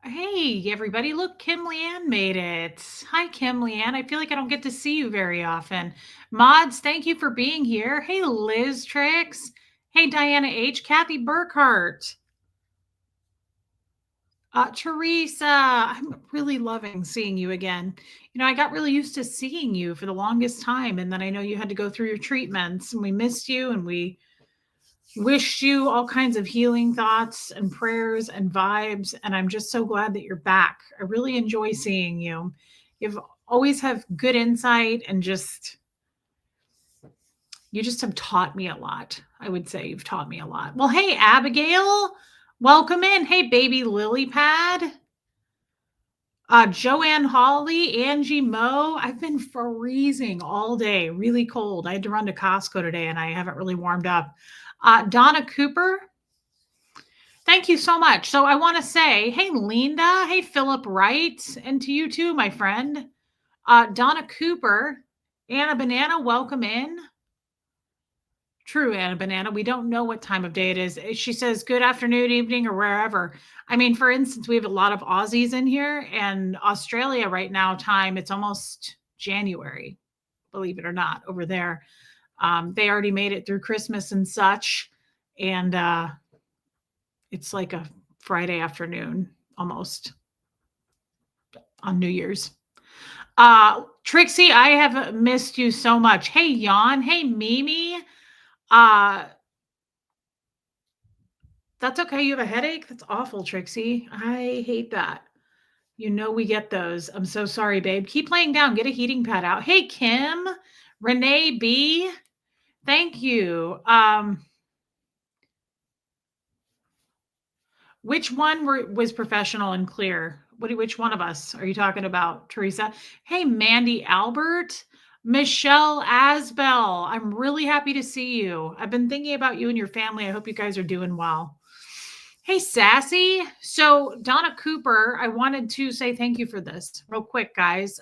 Hey, everybody. Look, Kim Leanne made it. Hi, Kim Leanne. I feel like I don't get to see you very often. Mods, thank you for being here. Hey, Liz Tricks. Hey, Diana H. Kathy Burkhart. Teresa, I'm really loving seeing you again. I got really used to seeing you for the longest time, and then I know you had to go through your treatments, and we missed you, and we wished you all kinds of healing thoughts and prayers and vibes. And I'm just so glad that you're back. I really enjoy seeing you. You've always have good insight and you just have taught me a lot. I would say you've taught me a lot. Well, hey, Abigail, welcome in. Hey, baby lily pad. Joanne Hawley, Angie Moe. I've been freezing all day, really cold. I had to run to Costco today and I haven't really warmed up. Donna Cooper, thank you so much. So I want to say, hey, Linda, hey, Philip Wright, and to you too, my friend. Donna Cooper, Anna Banana, welcome in. True, Anna Banana. We don't know what time of day it is. She says good afternoon, evening, or wherever. I mean, for instance, we have a lot of Aussies in here, and Australia right now, time, it's almost January, believe it or not, over there. They already made it through Christmas and such. And it's like a Friday afternoon almost on New Year's. Trixie, I have missed you so much. Hey, Yawn. Hey, Mimi. That's okay. You have a headache? That's awful, Trixie. I hate that. We get those. I'm so sorry, babe. Keep laying down. Get a heating pad out. Hey, Kim. Renee B. Thank you. Which one was professional and clear? Which one of us are you talking about, Teresa? Hey, Mandy Albert. Michelle Asbell, I'm really happy to see you. I've been thinking about you and your family. I hope you guys are doing well. Hey, Sassy. So Donna Cooper, I wanted to say thank you for this real quick, guys.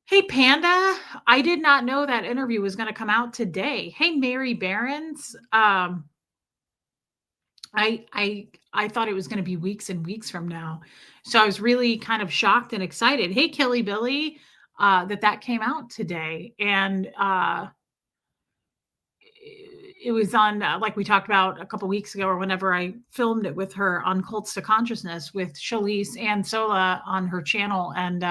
Hey, Panda, I did not know that interview was going to come out today. Hey, Mary Barons. I thought it was going to be weeks and weeks from now. So I was really kind of shocked and excited. Hey, Killy Billy, that came out today. And it was on, like we talked about a couple weeks ago or whenever I filmed it with her on Cults to Consciousness with Shalise and Sola on her channel. And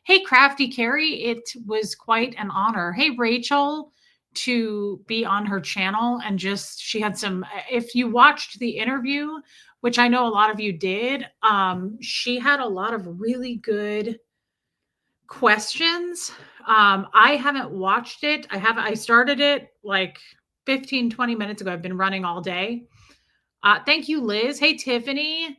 hey, Crafty Carrie, it was quite an honor. Hey, Rachel, to be on her channel and she had some, if you watched the interview, which I know a lot of you did, she had a lot of really good questions. I haven't watched it. I started it like 15, 20 minutes ago. I've been running all day. Thank you, Liz. Hey, Tiffany.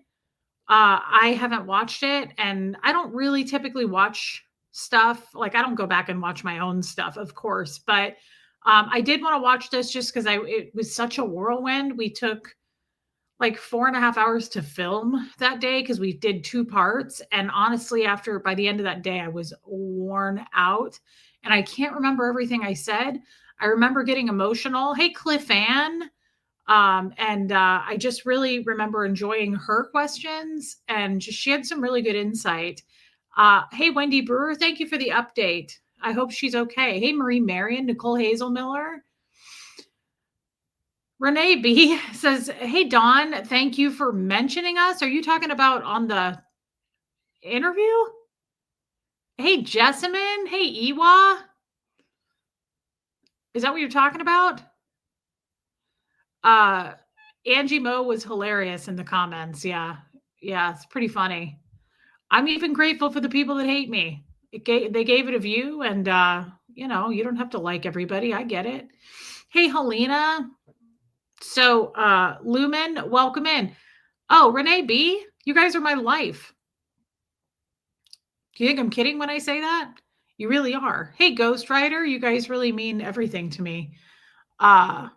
I haven't watched it, and I don't really typically watch stuff. Like, I don't go back and watch my own stuff, of course, but I did want to watch this just because it was such a whirlwind. We took like 4.5 hours to film that day because we did 2 parts. And honestly, by the end of that day, I was worn out and I can't remember everything I said. I remember getting emotional. Hey, Cliff Ann. I just really remember enjoying her questions and she had some really good insight. Hey, Wendy Brewer, thank you for the update. I hope she's okay. Hey, Marie Marion, Nicole Hazelmiller. Renee B says, hey, Dawn, thank you for mentioning us. Are you talking about on the interview? Hey, Jessamine. Hey, Iwa. Is that what you're talking about? Angie Moe was hilarious in the comments. Yeah. Yeah, it's pretty funny. I'm even grateful for the people that hate me. They gave it a view and, you don't have to like everybody. I get it. Hey, Helena. So, Lumen, welcome in. Oh, Renee B, you guys are my life. Do you think I'm kidding when I say that? You really are. Hey, Ghost Rider, you guys really mean everything to me. Oh,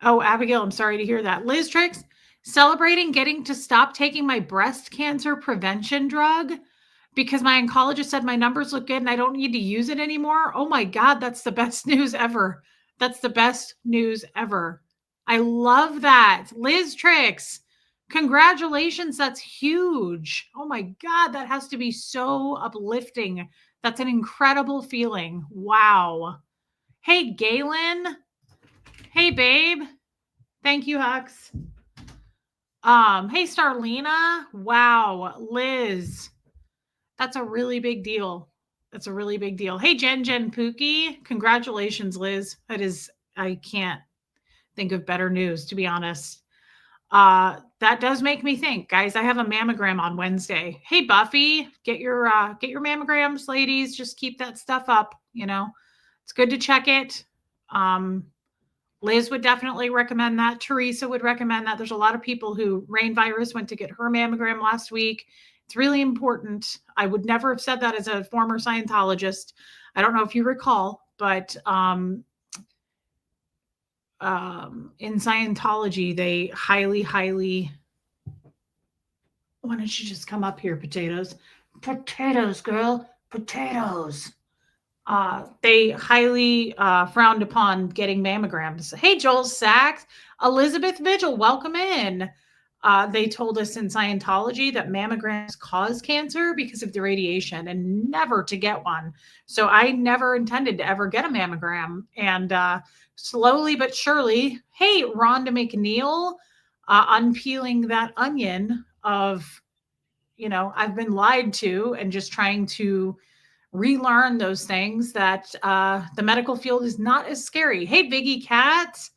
Abigail, I'm sorry to hear that. Liz Tricks, celebrating getting to stop taking my breast cancer prevention drug because my oncologist said my numbers look good and I don't need to use it anymore. Oh my God, that's the best news ever. That's the best news ever. I love that. Liz Tricks, Congratulations. That's huge. Oh my God. That has to be so uplifting. That's an incredible feeling. Wow. Hey, Galen. Hey, babe. Thank you, Hux. Hey, Starlina. Wow. Liz. That's a really big deal. That's a really big deal. Hey, Jen Pookie. Congratulations, Liz. That is, I can't think of better news, to be honest. That does make me think, guys. I have a mammogram on Wednesday. Hey, Buffy, get your mammograms, ladies. Just keep that stuff up. You know, it's good to check it. Liz would definitely recommend that. Teresa would recommend that. There's a lot of people who Rain Virus went to get her mammogram last week. It's really important. I would never have said that as a former Scientologist. I don't know if you recall, but in Scientology, they highly, why don't you just come up here, potatoes? Potatoes, girl, potatoes. They highly frowned upon getting mammograms. Hey, Joel Sachs, Elizabeth Vigil, welcome in. They told us in Scientology that mammograms cause cancer because of the radiation and never to get one. So I never intended to ever get a mammogram. And slowly but surely, hey, Rhonda McNeil, unpeeling that onion of, I've been lied to and just trying to relearn those things that the medical field is not as scary. Hey, Biggie Cat,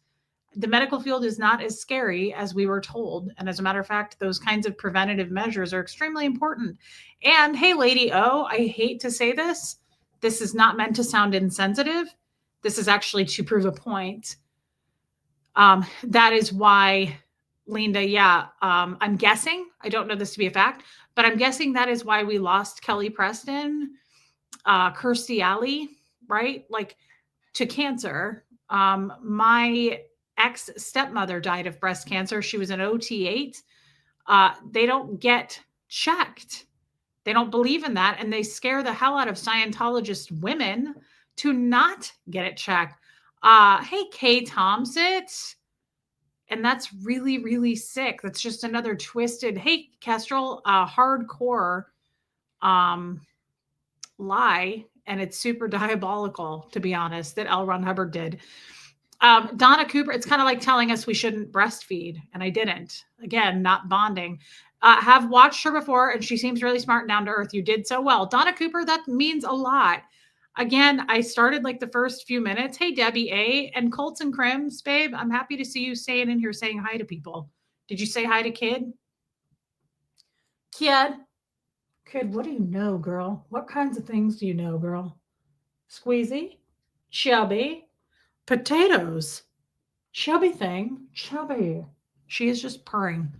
the medical field is not as scary as we were told. And as a matter of fact, those kinds of preventative measures are extremely important. And hey, Lady O, I hate to say this. This is not meant to sound insensitive. This is actually to prove a point. That is why, Linda, I'm guessing, I don't know this to be a fact, but I'm guessing that is why we lost Kelly Preston, Kirstie Alley, right? Like to cancer. My ex-stepmother died of breast cancer. She was an OT8. They don't get checked. They don't believe in that. And they scare the hell out of Scientologist women to not get it checked. Hey, Kay Thompson. And that's really, really sick. That's just another twisted, hey, Kestrel, hardcore lie. And it's super diabolical, to be honest, that L. Ron Hubbard did. Donna Cooper, it's kind of like telling us we shouldn't breastfeed, and I didn't. Again, not bonding. Have watched her before, and she seems really smart and down to earth. You did so well. Donna Cooper, that means a lot. Again, I started like the first few minutes. Hey, Debbie A. and Colts and Crims, babe, I'm happy to see you staying in here saying hi to people. Did you say hi to Kid? Kid, what do you know, girl? What kinds of things do you know, girl? Squeezy? Chubby? Potatoes? Chubby thing? Chubby. She is just purring.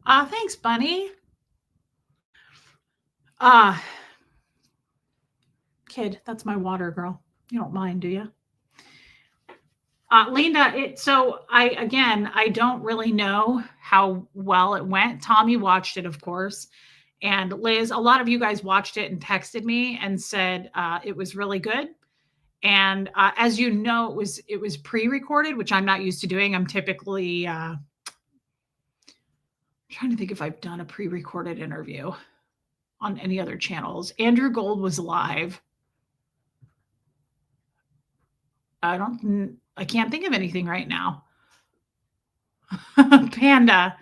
Thanks, Bunny. Kid, that's my water, girl. You don't mind, do you? Linda, I don't really know how well it went. Tommy watched it, of course. And Liz, a lot of you guys watched it and texted me and said it was really good. And as you know, it was pre-recorded, which I'm not used to doing. I'm typically trying to think if I've done a pre-recorded interview on any other channels. Andrew Gold was live. I can't think of anything right now. Panda.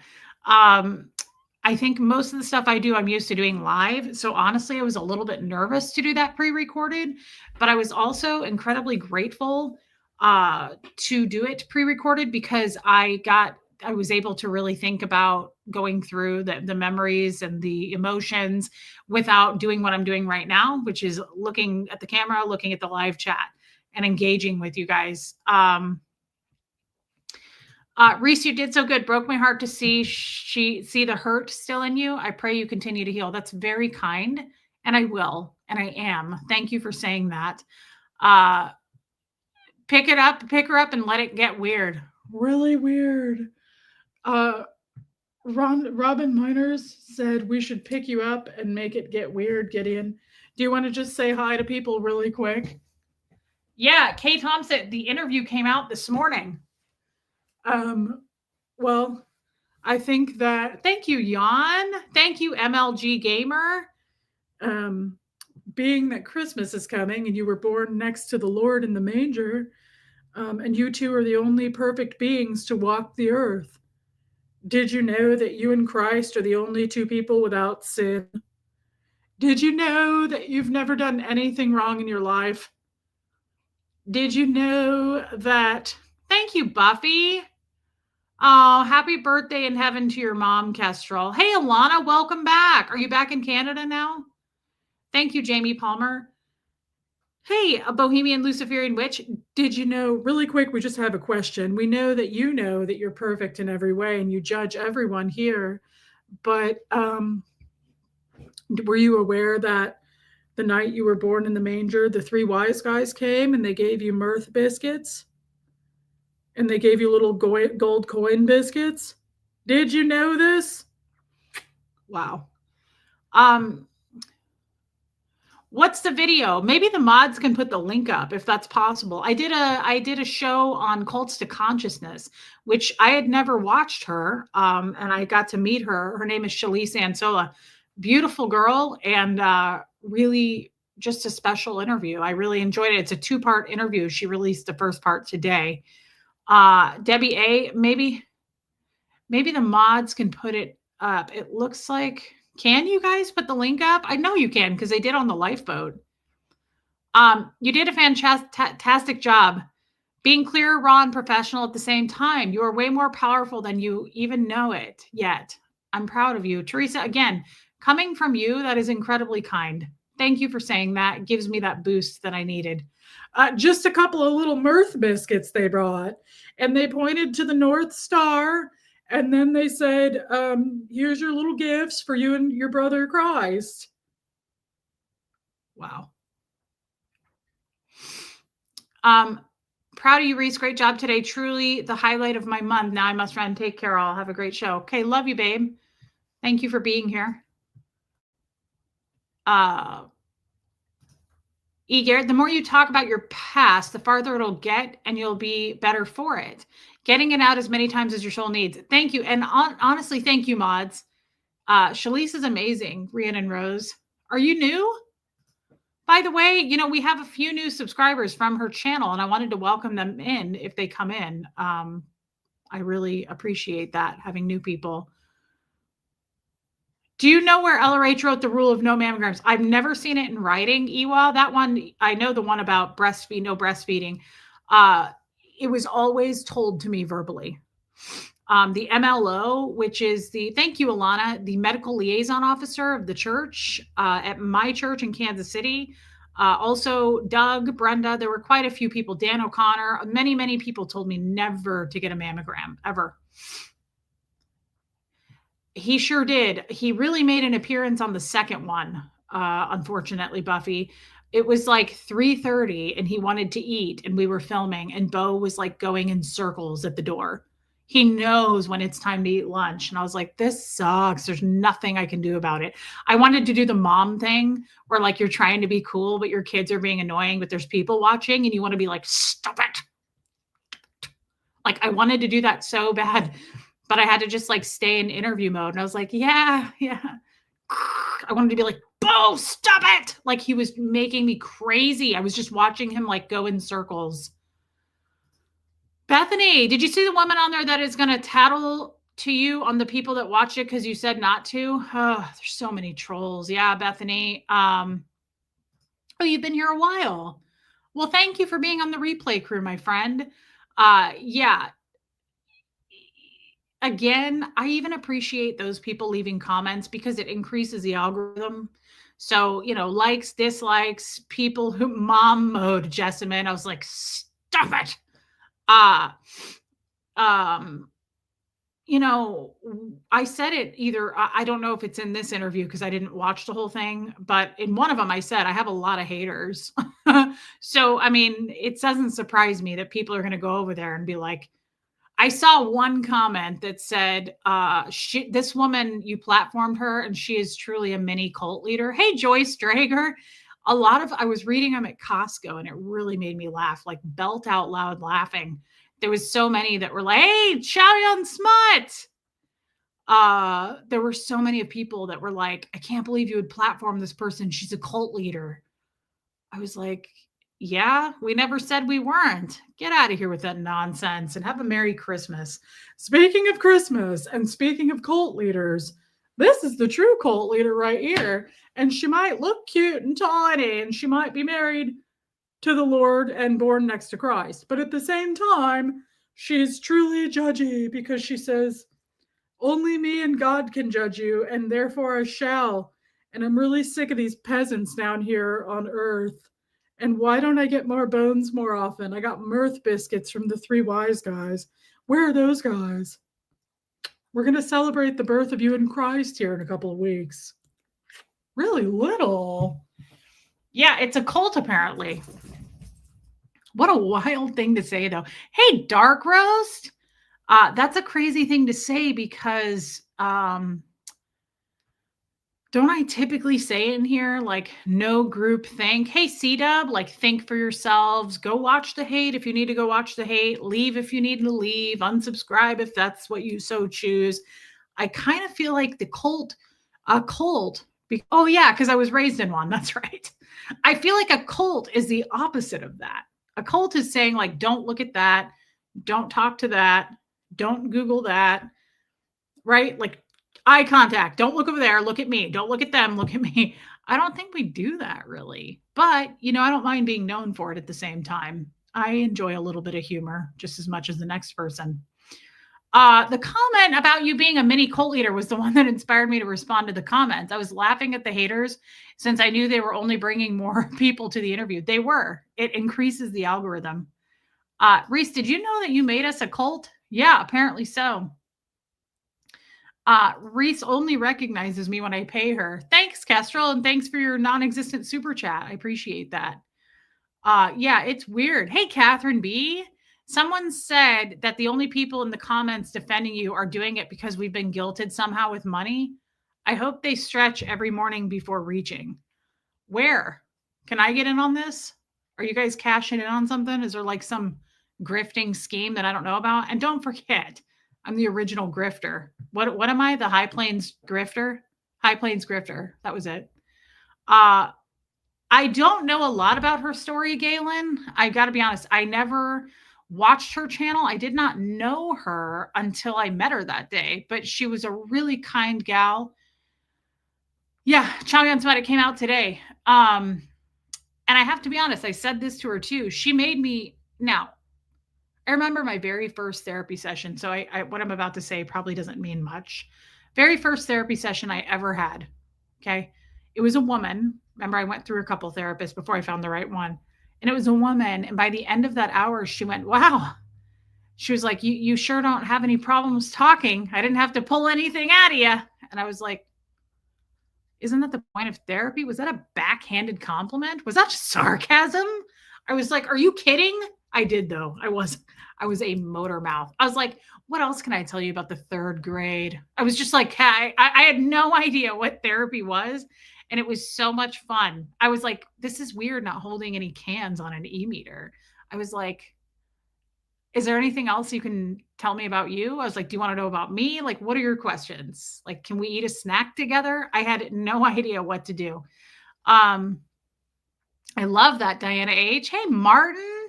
I think most of the stuff I do, I'm used to doing live. So honestly, I was a little bit nervous to do that pre-recorded, but I was also incredibly grateful to do it pre-recorded because I was able to really think about going through the memories and the emotions without doing what I'm doing right now, which is looking at the camera, looking at the live chat and engaging with you guys. Reese, you did so good. Broke my heart to see the hurt still in you. I pray you continue to heal. That's very kind. And I will. And I am. Thank you for saying that. Pick her up and let it get weird. Really weird. Robin Miners said we should pick you up and make it get weird, Gideon. Do you want to just say hi to people really quick? Yeah, Kay Thompson, the interview came out this morning. Well, I think that, thank you, Jan. Thank you, MLG Gamer. Being that Christmas is coming and you were born next to the Lord in the manger, and you two are the only perfect beings to walk the earth. Did you know that you and Christ are the only two people without sin? Did you know that you've never done anything wrong in your life? Did you know that? Thank you, Buffy. Oh, happy birthday in heaven to your mom, Kestrel. Hey, Alana, welcome back. Are you back in Canada now? Thank you, Jamie Palmer. Hey, a Bohemian Luciferian Witch. Did you know, really quick, we just have a question. We know that you're perfect in every way and you judge everyone here. But were you aware that the night you were born in the manger, the three wise guys came and they gave you mirth biscuits? And they gave you little gold coin biscuits? Did you know this? Wow. What's the video? Maybe the mods can put the link up if that's possible. I did a show on Cults to Consciousness, which I had never watched her, and I got to meet her. Her name is Shalise Ansola. Beautiful girl, and really just a special interview. I really enjoyed it. It's a 2-part interview. She released the first part today. Debbie A, maybe the mods can put it up. It looks like, can you guys put the link up? I know you can because they did on the lifeboat. You did a fantastic job being clear, raw, and professional at the same time. You are way more powerful than you even know it yet. I'm proud of you. Teresa, again, coming from you, that is incredibly kind. Thank you for saying that. It gives me that boost that I needed. Just a couple of little mirth biscuits they brought, and they pointed to the North Star, and then they said, here's your little gifts for you and your brother Christ. Wow. Proud of you, Reese. Great job today. Truly the highlight of my month. Now I must run. Take care. I'll have a great show. Okay. Love you, babe. Thank you for being here. E. Garrett, the more you talk about your past, the farther it'll get and you'll be better for it. Getting it out as many times as your soul needs. Thank you. And honestly, thank you, mods. Shalise is amazing. Rhiannon Rose. Are you new? By the way, we have a few new subscribers from her channel, and I wanted to welcome them in if they come in. I really appreciate that, having new people. Do you know where LRH wrote the rule of no mammograms? I've never seen it in writing, Ewa. That one, I know the one about no breastfeeding. It was always told to me verbally. The MLO, which is thank you, Alana, the medical liaison officer of the church at my church in Kansas City. Also, Doug, Brenda, there were quite a few people, Dan O'Connor, many, many people told me never to get a mammogram, ever. He sure did. He really made an appearance on the second one, unfortunately, Buffy. It was like 3:30 and he wanted to eat and we were filming and Bo was like going in circles at the door. He knows when it's time to eat lunch. And I was like, this sucks. There's nothing I can do about it. I wanted to do the mom thing where like you're trying to be cool, but your kids are being annoying, but there's people watching and you want to be like, stop it. Like I wanted to do that so bad, but I had to just like stay in interview mode. And I was like, yeah. I wanted to be like, Bo, stop it. Like he was making me crazy. I was just watching him like go in circles. Bethany, did you see the woman on there that is going to tattle to you on the people that watch it because you said not to? Oh, there's so many trolls. Yeah, Bethany. Oh, you've been here a while. Well, thank you for being on the replay crew, my friend. Yeah. Again, I even appreciate those people leaving comments because it increases the algorithm. So, likes, dislikes, people who mom mode, Jessamine. I was like, stop it. I said it either, I don't know if it's in this interview because I didn't watch the whole thing, but in one of them I said I have a lot of haters. So, I mean, it doesn't surprise me that people are going to go over there and be like, I saw one comment that said, this woman, you platformed her and she is truly a mini cult leader. Hey, Joyce Drager. I was reading them at Costco and it really made me laugh, like belt out loud laughing. There was so many that were like, hey, Chow Yun Smut. There were so many people that were like, I can't believe you would platform this person. She's a cult leader. I was like, yeah, we never said we weren't. Get out of here with that nonsense and have a Merry Christmas. Speaking of Christmas and speaking of cult leaders, this is the true cult leader right here. And she might look cute and tiny and she might be married to the Lord and born next to Christ. But at the same time, she's truly judgy because she says, only me and God can judge you, and therefore I shall. And I'm really sick of these peasants down here on earth. And why don't I get more bones more often? I got mirth biscuits from the Three Wise Guys. Where are those guys? We're going to celebrate the birth of you in Christ here in a couple of weeks. Really little. Yeah, it's a cult apparently. What a wild thing to say, though. Hey, Dark Roast. That's a crazy thing to say because don't I typically say in here, like, no group think? Hey, C-Dub, like, think for yourselves. Go watch the hate if you need to go watch the hate. Leave if you need to leave. Unsubscribe if that's what you so choose. I kind of feel like the cult. Oh, yeah, because I was raised in one. That's right. I feel like a cult is the opposite of that. A cult is saying, like, don't look at that. Don't talk to that. Don't Google that, right? Like eye contact. Don't look over there. Look at me. Don't look at them. Look at me. I don't think we do that really. But, I don't mind being known for it at the same time. I enjoy a little bit of humor just as much as the next person. The comment about you being a mini cult leader was the one that inspired me to respond to the comments. I was laughing at the haters since I knew they were only bringing more people to the interview. They were. It increases the algorithm. Reese, did you know that you made us a cult? Yeah, apparently so. Reese only recognizes me when I pay her. Thanks, Kestrel, and thanks for your non-existent super chat. I appreciate that. Yeah, it's weird. Hey, Catherine B. Someone said that the only people in the comments defending you are doing it because we've been guilted somehow with money. I hope they stretch every morning before reaching. Where? Can I get in on this? Are you guys cashing in on something? Is there like some grifting scheme that I don't know about? And don't forget, I'm the original grifter. What am I? The High Plains grifter? High Plains grifter. That was it. I don't know a lot about her story, Galen. I got to be honest. I never watched her channel. I did not know her until I met her that day, but she was a really kind gal. Yeah, Chow Yun Smut, it came out today. And I have to be honest, I said this to her too. She made me, now, I remember my very first therapy session. So what I'm about to say probably doesn't mean much. Very first therapy session I ever had. Okay. It was a woman. Remember, I went through a couple therapists before I found the right one. And it was a woman. And by the end of that hour, she went, wow. She was like, you sure don't have any problems talking. I didn't have to pull anything out of you. And I was like, isn't that the point of therapy? Was that a backhanded compliment? Was that just sarcasm? I was like, are you kidding? I did though. I was a motor mouth. I was like, what else can I tell you about the third grade? I was just like, I had no idea what therapy was. And it was so much fun. I was like, this is weird not holding any cans on an e-meter. I was like, is there anything else you can tell me about you? I was like, do you want to know about me? Like, what are your questions? Like, can we eat a snack together? I had no idea what to do. I love that, Diana H. Hey, Martin.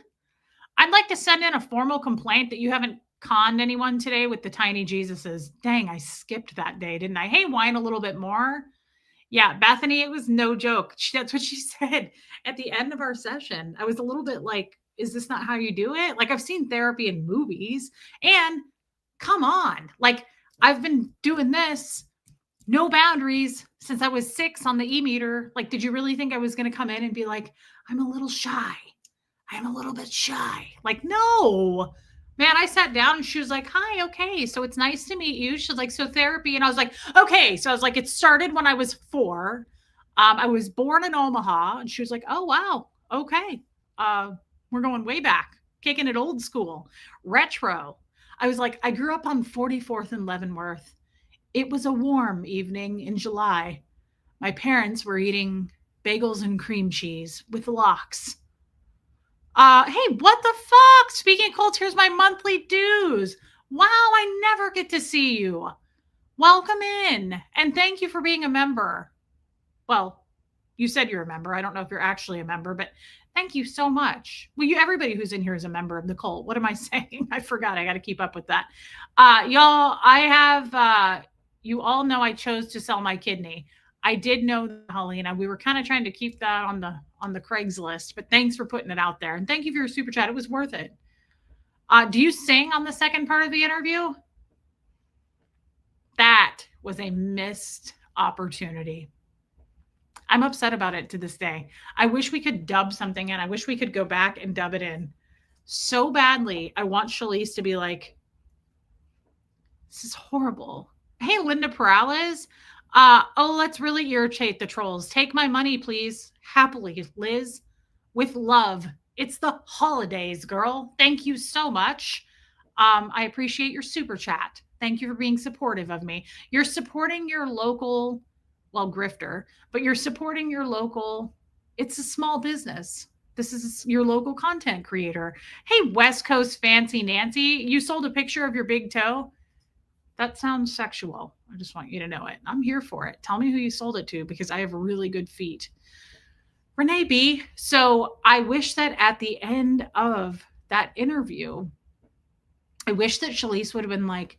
I'd like to send in a formal complaint that you haven't conned anyone today with the tiny Jesuses. Dang, I skipped that day, didn't I? Hey, whine a little bit more. Yeah, Bethany, it was no joke. That's what she said at the end of our session. I was a little bit like, is this not how you do it? Like, I've seen therapy in movies, and come on. Like, I've been doing this, no boundaries, since I was 6 on the e-meter. Like, did you really think I was going to come in and be like, I'm a little shy. I'm a little bit shy. Like, no. Man, I sat down and she was like, hi, okay, so it's nice to meet you. She's like, so therapy. And I was like, okay. So I was like, it started when I was 4. I was born in Omaha. And she was like, oh, wow. Okay. We're going way back, kicking it old school, retro. I was like, I grew up on 44th and Leavenworth. It was a warm evening in July. My parents were eating bagels and cream cheese with lox. Hey, what the fuck? Speaking of cults, here's my monthly dues. Wow, I never get to see you. Welcome in. And thank you for being a member. Well, you said you're a member. I don't know if you're actually a member, but thank you so much. Well, everybody who's in here is a member of the cult. What am I saying? I forgot. I got to keep up with that. Y'all, I have, you all know I chose to sell my kidney. I did know that, Helena. We were kind of trying to keep that on the Craigslist, but thanks for putting it out there. And thank you for your super chat. It was worth it. Do you sing on the second part of the interview? That was a missed opportunity. I'm upset about it to this day. I wish we could dub something in. I wish we could go back and dub it in so badly. I want Shalise to be like, this is horrible. Hey, Linda Perales. Let's really irritate the trolls. Take my money, please. Happily, Liz. With love. It's the holidays, girl. Thank you so much. I appreciate your super chat. Thank you for being supportive of me. You're supporting your local, well, grifter, but you're supporting your local, it's a small business. This is your local content creator. Hey, West Coast Fancy Nancy, you sold a picture of your big toe? That sounds sexual. I just want you to know it. I'm here for it. Tell me who you sold it to because I have really good feet. Renee B. So I wish that at the end of that interview, I wish that Shalise would have been like,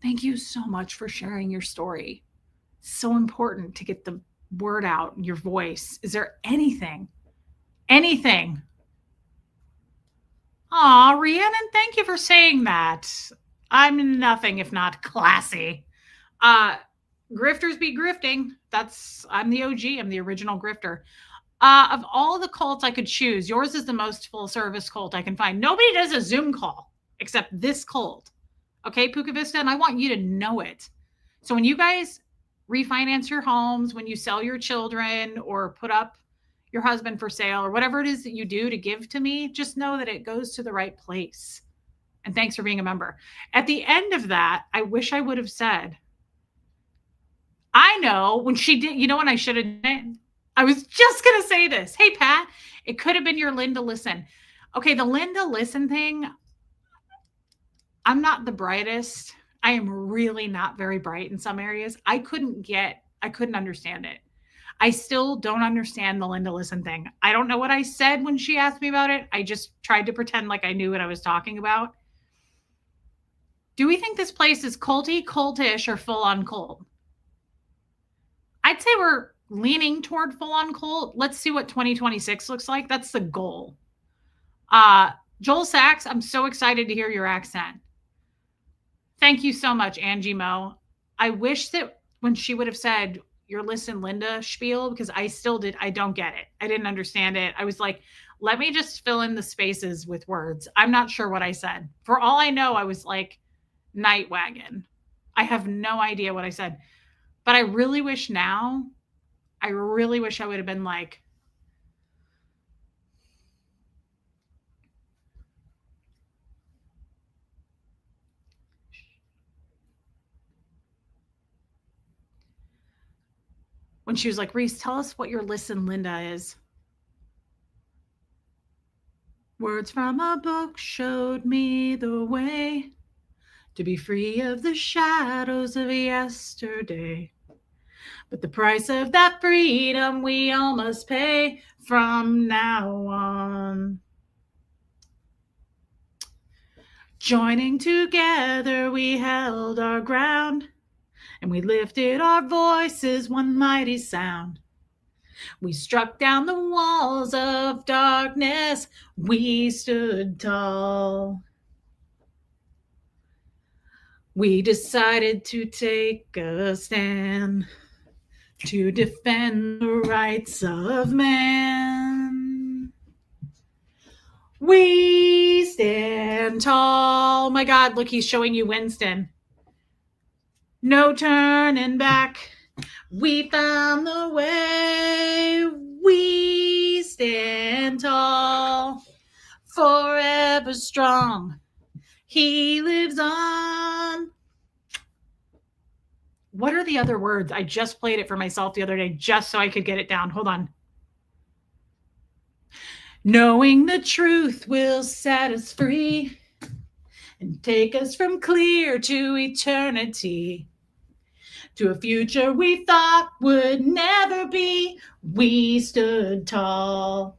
thank you so much for sharing your story. So important to get the word out, your voice. Is there anything? Aw, Rhiannon, thank you for saying that. I'm nothing if not classy. Grifters be grifting. I'm the OG. I'm the original grifter. Of all the cults I could choose, yours is the most full service cult I can find. Nobody does a Zoom call except this cult. Okay, Puka Vista, and I want you to know it. So when you guys refinance your homes, when you sell your children or put up your husband for sale or whatever it is that you do to give to me, just know that it goes to the right place. And thanks for being a member. At the end of that, I wish I would have said, I know when she did, you know when I should have done it? I was just going to say this. Hey, Pat, it could have been your Linda Listen. Okay, the Linda Listen thing, I'm not the brightest. I am really not very bright in some areas. I couldn't understand it. I still don't understand the Linda Listen thing. I don't know what I said when she asked me about it. I just tried to pretend like I knew what I was talking about. Do we think this place is culty, cultish, or full on cult? I'd say we're leaning toward full on cult. Let's see what 2026 looks like. That's the goal. Joel Sachs, I'm so excited to hear your accent. Thank you so much, Angie Mo. I wish that when she would have said your Listen Linda spiel, because I don't get it. I didn't understand it. I was like, let me just fill in the spaces with words. I'm not sure what I said. For all I know, I was like, Night Wagon. I have no idea what I said. But I really wish I would have been like, when she was like, Reese, tell us what your Listen Linda is. Words from a book showed me the way to be free of the shadows of yesterday. But the price of that freedom we all must pay from now on. Joining together, we held our ground, and we lifted our voices, one mighty sound. We struck down the walls of darkness, we stood tall. We decided to take a stand to defend the rights of man. We stand tall. Oh my God, look, he's showing you Winston. No turning back. We found the way. We stand tall. Forever strong. He lives on. What are the other words? I just played it for myself the other day just so I could get it down. Hold on. Knowing the truth will set us free and take us from clear to eternity. To a future we thought would never be, we stood tall.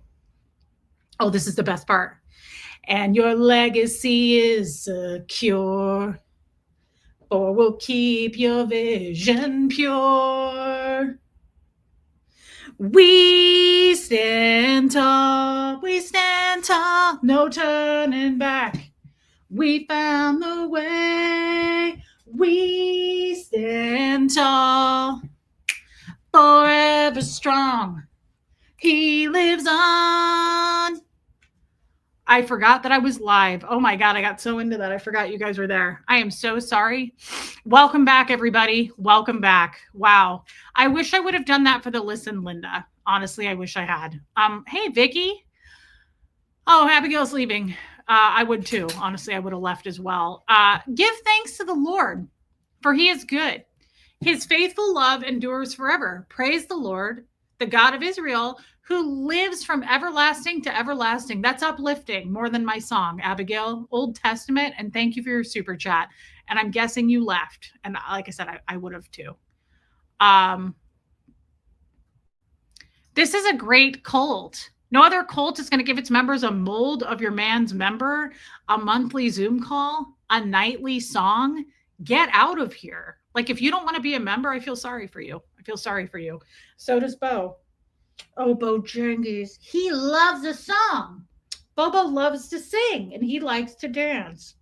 Oh, this is the best part. And your legacy is secure, for we'll keep your vision pure. We stand tall, no turning back. We found the way. We stand tall, forever strong. He lives on. I forgot that I was live. Oh my God, I got so into that. I forgot you guys were there. I am so sorry. Welcome back, everybody. Welcome back. Wow. I wish I would have done that for the listen, Linda. Honestly, I wish I had. Hey, Vicky. Oh, Abigail's leaving. I would too. Honestly, I would have left as well. Give thanks to the Lord, for he is good. His faithful love endures forever. Praise the Lord, the God of Israel, who lives from everlasting to everlasting. That's uplifting more than my song, Abigail. Old Testament. And thank you for your super chat. And I'm guessing you left. And like I said, I would have too. This is a great cult. No other cult is going to give its members a mold of your man's member, a monthly Zoom call, a nightly song. Get out of here. Like, if you don't want to be a member, I feel sorry for you. I feel sorry for you. So does Bo. Oh, Bojangles. He loves a song. Bobo loves to sing and he likes to dance.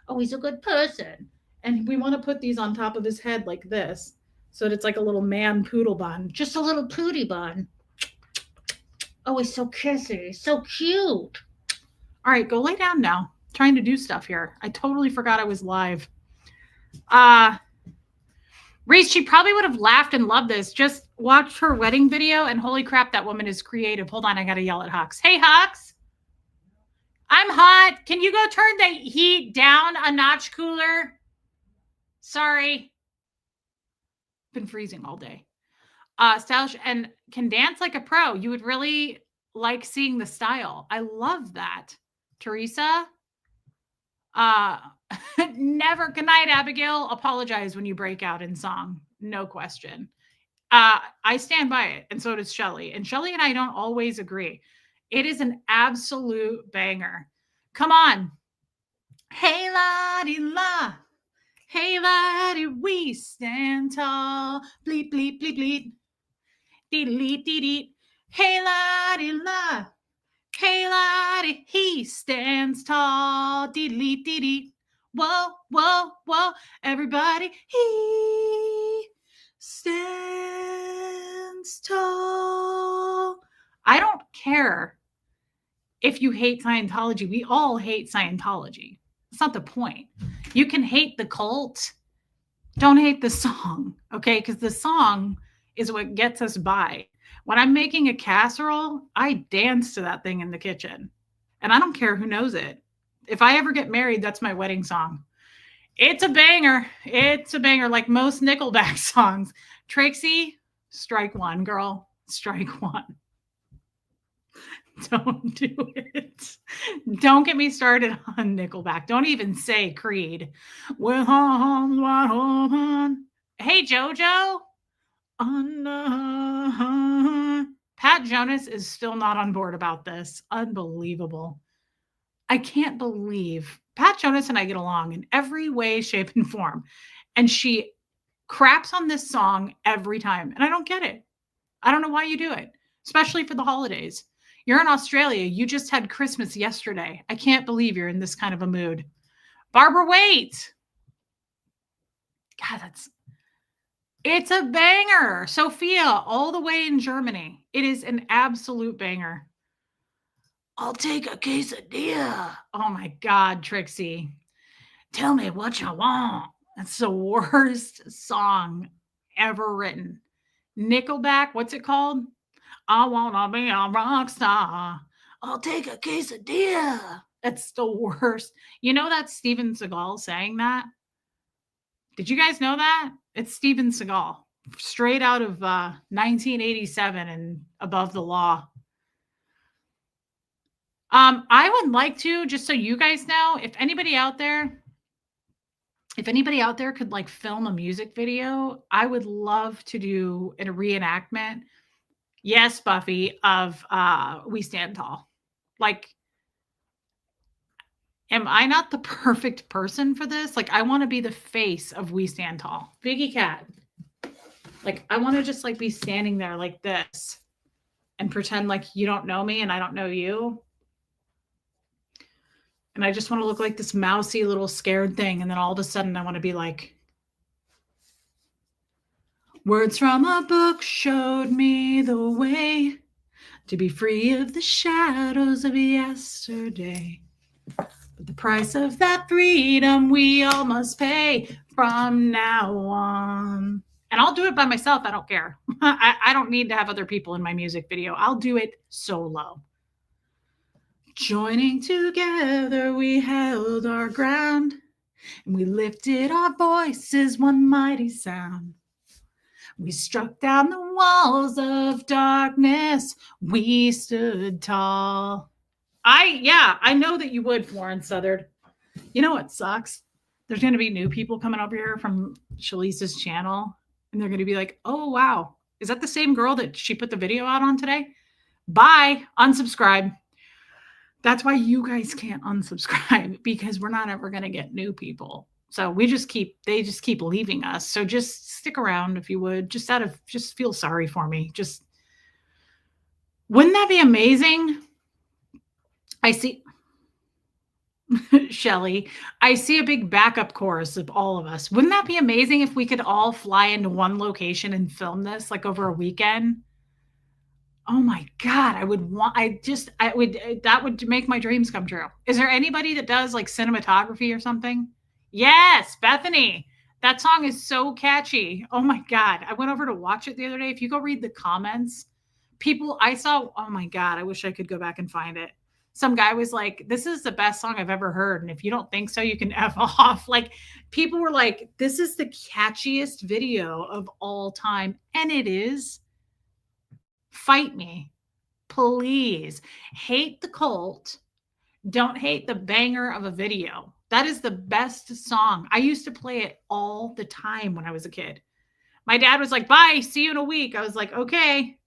Oh, he's a good person. And we want to put these on top of his head like this. So that it's like a little man poodle bun. Just a little pooty bun. Oh, he's so kissy. So cute. All right, go lay down now. I'm trying to do stuff here. I totally forgot I was live. Reese, she probably would have laughed and loved this. Just watched her wedding video and holy crap, that woman is creative. Hold on, I got to yell at Hux. Hey, Hux. I'm hot. Can you go turn the heat down a notch cooler? Sorry. Been freezing all day. Stylish and can dance like a pro. You would really like seeing the style. I love that. Teresa. Never. Good night, Abigail. Apologize when you break out in song. No question. I stand by it, and so does Shelly. And Shelly and I don't always agree. It is an absolute banger. Come on. Hey, la-di-la. Hey, laddie, we stand tall. Bleep, bleep, bleep, bleep. Dee-dee, dee-dee. Hey, laddie, la. Hey, laddie, he stands tall. Dee-dee, dee-dee. Whoa, whoa, whoa. Everybody, he stands tall. I don't care if you hate Scientology. We all hate Scientology. It's not the point. You can hate the cult. Don't hate the song, okay? Because the song is what gets us by. When I'm making a casserole, I dance to that thing in the kitchen. And I don't care who knows it. If I ever get married, that's my wedding song. It's a banger. It's a banger, like most Nickelback songs. Trixie, strike one, girl. Strike one. Don't do it. Don't get me started on Nickelback. Don't even say Creed. With arms wide open. Hey, JoJo. Pat Jonas is still not on board about this. Unbelievable. I can't believe Pat Jonas and I get along in every way, shape, and form. And she craps on this song every time. And I don't get it. I don't know why you do it, especially for the holidays. You're in Australia. You just had Christmas yesterday. I can't believe you're in this kind of a mood. Barbara Waite. God, it's a banger. Sophia, all the way in Germany. It is an absolute banger. I'll take a quesadilla. Oh my God, Trixie. Tell me what you want. That's the worst song ever written. Nickelback, what's it called? I wanna be a rock star. I'll take a quesadilla. That's the worst. You know that's Steven Seagal saying that? Did you guys know that? It's Steven Seagal, straight out of 1987 and Above the Law. I would like to, just so you guys know, if anybody out there If anybody out there could like film a music video, I would love to do a reenactment. Yes, Buffy, of We Stand Tall. Like, am I not the perfect person for this? Like, I want to be the face of We Stand Tall. Biggie Cat. Like, I want to just like be standing there like this and pretend like you don't know me and I don't know you. And I just want to look like this mousy little scared thing. And then all of a sudden I want to be like, words from a book showed me the way to be free of the shadows of yesterday. But the price of that freedom we all must pay from now on. And I'll do it by myself. I don't care. I don't need to have other people in my music video. I'll do it solo. Joining together, we held our ground, and we lifted our voices one mighty sound. We struck down the walls of darkness. We stood tall. I know that you would, Florence Southard. You know what sucks? There's going to be new people coming over here from Shalisa's channel, and they're going to be like, oh, wow. Is that the same girl that she put the video out on today? Bye. Unsubscribe. That's why you guys can't unsubscribe, because we're not ever going to get new people. So they just keep leaving us. So just stick around if you would, just feel sorry for me. Wouldn't that be amazing? I see Shelly, I see a big backup chorus of all of us. Wouldn't that be amazing if we could all fly into one location and film this like over a weekend? Oh my God, that would make my dreams come true. Is there anybody that does like cinematography or something? Yes, Bethany. That song is so catchy. Oh my God. I went over to watch it the other day. If you go read the comments, oh my God, I wish I could go back and find it. Some guy was like, this is the best song I've ever heard. And if you don't think so, you can F off. Like, people were like, this is the catchiest video of all time. And it is. Fight me, please. Hate the cult. Don't hate the banger of a video. That is the best song. I used to play it all the time when I was a kid. My dad was like, bye, see you in a week. I was like, okay.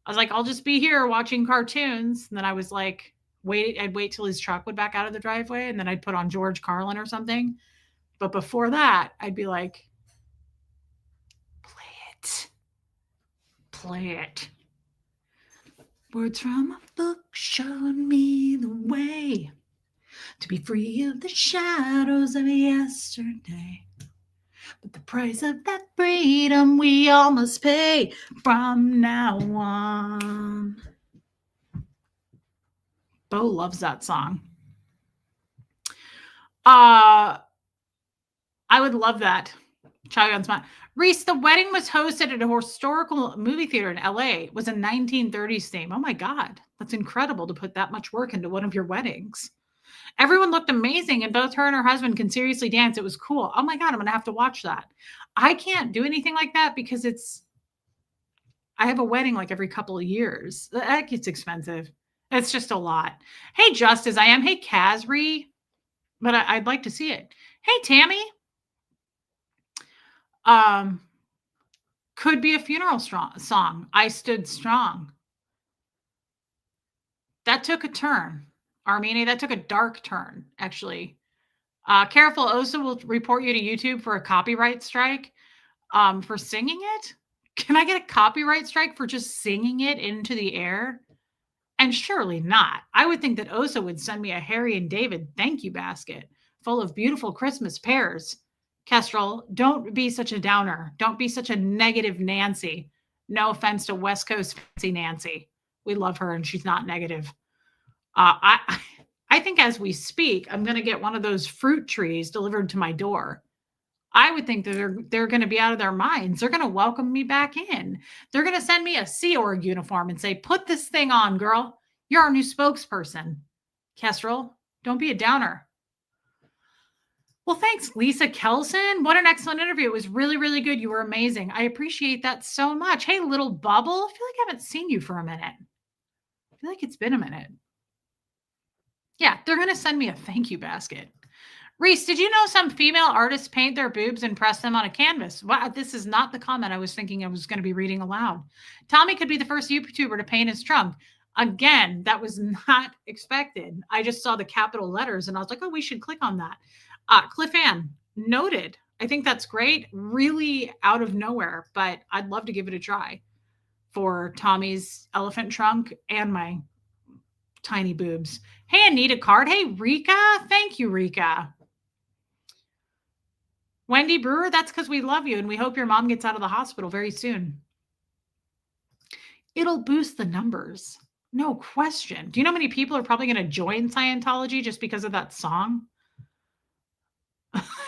I was like, I'll just be here watching cartoons. And then I was like, I'd wait till his truck would back out of the driveway, and then I'd put on George Carlin or something. But before that, I'd be like, play it. Words from a book showed me the way to be free of the shadows of yesterday. But the price of that freedom we all must pay from now on. Bo loves that song. I would love that. Chayan's Smile. Reese, the wedding was hosted at a historical movie theater in LA. It was a 1930s theme. Oh my God. That's incredible to put that much work into one of your weddings. Everyone looked amazing, and both her and her husband can seriously dance. It was cool. Oh my God, I'm going to have to watch that. I can't do anything like that because I have a wedding like every couple of years. That gets expensive. It's just a lot. Hey, Justice, I am. Hey, Casri. But I'd like to see it. Hey, Tammy. Could be a funeral song. I stood strong. That took a turn. Armini, that took a dark turn, actually. Careful, Osa will report you to YouTube for a copyright strike for singing it. Can I get a copyright strike for just singing it into the air? And surely not. I would think that Osa would send me a Harry and David thank you basket full of beautiful Christmas pears. Kestrel, don't be such a downer. Don't be such a negative Nancy. No offense to West Coast fancy Nancy. We love her and she's not negative. I think as we speak, I'm going to get one of those fruit trees delivered to my door. I would think that they're going to be out of their minds. They're going to welcome me back in. They're going to send me a Sea Org uniform and say, put this thing on, girl. You're our new spokesperson. Kestrel, don't be a downer. Well, thanks, Lisa Kelson. What an excellent interview. It was really, really good. You were amazing. I appreciate that so much. Hey, little bubble. I feel like I haven't seen you for a minute. I feel like it's been a minute. Yeah, they're going to send me a thank you basket. Reese, did you know some female artists paint their boobs and press them on a canvas? Wow, this is not the comment I was thinking I was going to be reading aloud. Tommy could be the first YouTuber to paint his trunk. Again, that was not expected. I just saw the capital letters and I was like, oh, we should click on that. Cliff Ann, noted. I think that's great. Really out of nowhere, but I'd love to give it a try for Tommy's elephant trunk and my tiny boobs. Hey, Anita Card. Hey, Rika. Thank you, Rika. Wendy Brewer, that's because we love you and we hope your mom gets out of the hospital very soon. It'll boost the numbers. No question. Do you know how many people are probably going to join Scientology just because of that song?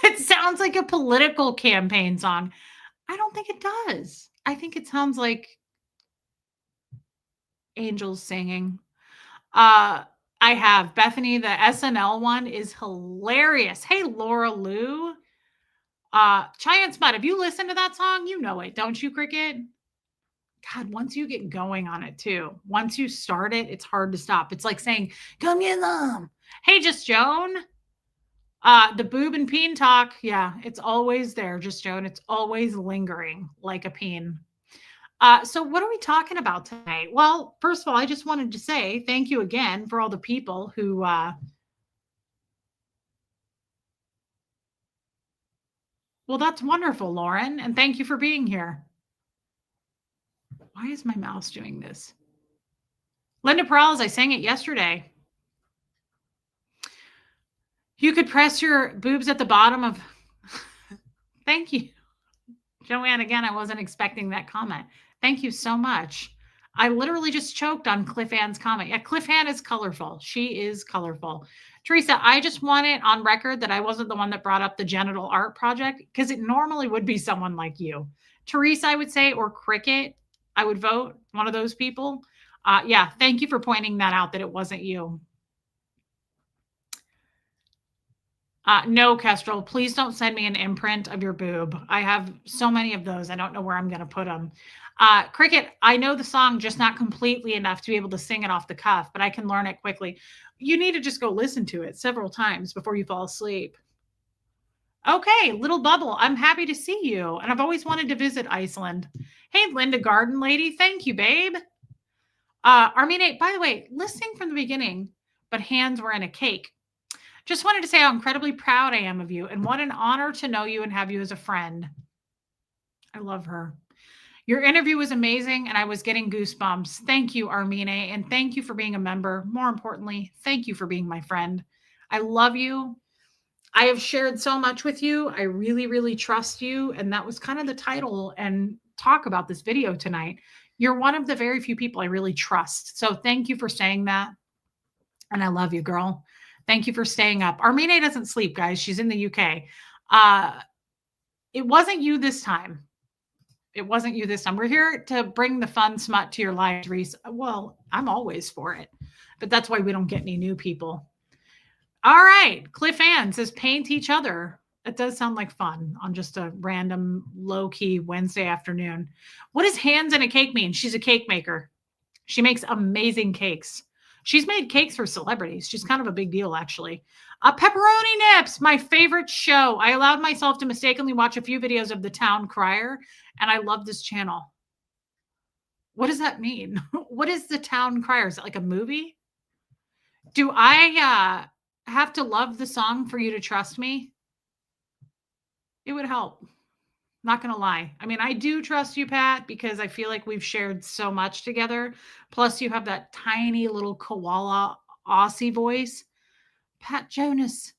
It sounds like a political campaign song. I don't think it does. I think it sounds like angels singing. I have Bethany, the SNL one is hilarious. Hey, Laura Lou. Cheyenne Spud, have you listened to that song? You know it, don't you, Cricket? God, once you get going on it too, once you start it, it's hard to stop. It's like saying, come get them. Hey, Just Joan. The boob and peen talk. Yeah, it's always there, Just Joan. It's always lingering like a peen. So what are we talking about tonight? Well, first of all, I just wanted to say thank you again for all the people who well, that's wonderful, Lauren, and thank you for being here. Why is my mouse doing this? Linda Perales, I sang it yesterday. You could press your boobs at the bottom of thank you. Joanne, again, I wasn't expecting that comment. Thank you so much. I literally just choked on Cliff Ann's comment. Yeah, Cliff Ann is colorful. She is colorful. Teresa, I just want it on record that I wasn't the one that brought up the genital art project because it normally would be someone like you. Teresa, I would say, or Cricket, I would vote, one of those people. Yeah, thank you for pointing that out that it wasn't you. No, Kestrel, please don't send me an imprint of your boob. I have so many of those. I don't know where I'm going to put them. Cricket, I know the song just not completely enough to be able to sing it off the cuff, but I can learn it quickly. You need to just go listen to it several times before you fall asleep. Okay, Little Bubble, I'm happy to see you. And I've always wanted to visit Iceland. Hey, Linda Garden Lady, thank you, babe. Armine, by the way, listening from the beginning, but hands were in a cake. Just wanted to say how incredibly proud I am of you and what an honor to know you and have you as a friend. I love her. Your interview was amazing and I was getting goosebumps. Thank you, Armine, and thank you for being a member. More importantly, thank you for being my friend. I love you. I have shared so much with you. I really, really trust you. And that was kind of the title and talk about this video tonight. You're one of the very few people I really trust. So thank you for saying that. And I love you, girl. Thank you for staying up. Armine doesn't sleep, guys. She's in the UK. It wasn't you this time. It wasn't you this time. We're here to bring the fun smut to your lives, Reese. Well, I'm always for it. But that's why we don't get any new people. All right. Cliff Ann says paint each other. It does sound like fun on just a random low-key Wednesday afternoon. What does hands in a cake mean? She's a cake maker. She makes amazing cakes. She's made cakes for celebrities. She's kind of a big deal, actually. Pepperoni Nips, my favorite show. I allowed myself to mistakenly watch a few videos of The Town Crier, and I love this channel. What does that mean? What is The Town Crier? Is it like a movie? Do I have to love the song for you to trust me? It would help. Not going to lie. I mean, I do trust you, Pat, because I feel like we've shared so much together. Plus, you have that tiny little koala Aussie voice. Pat Jonas.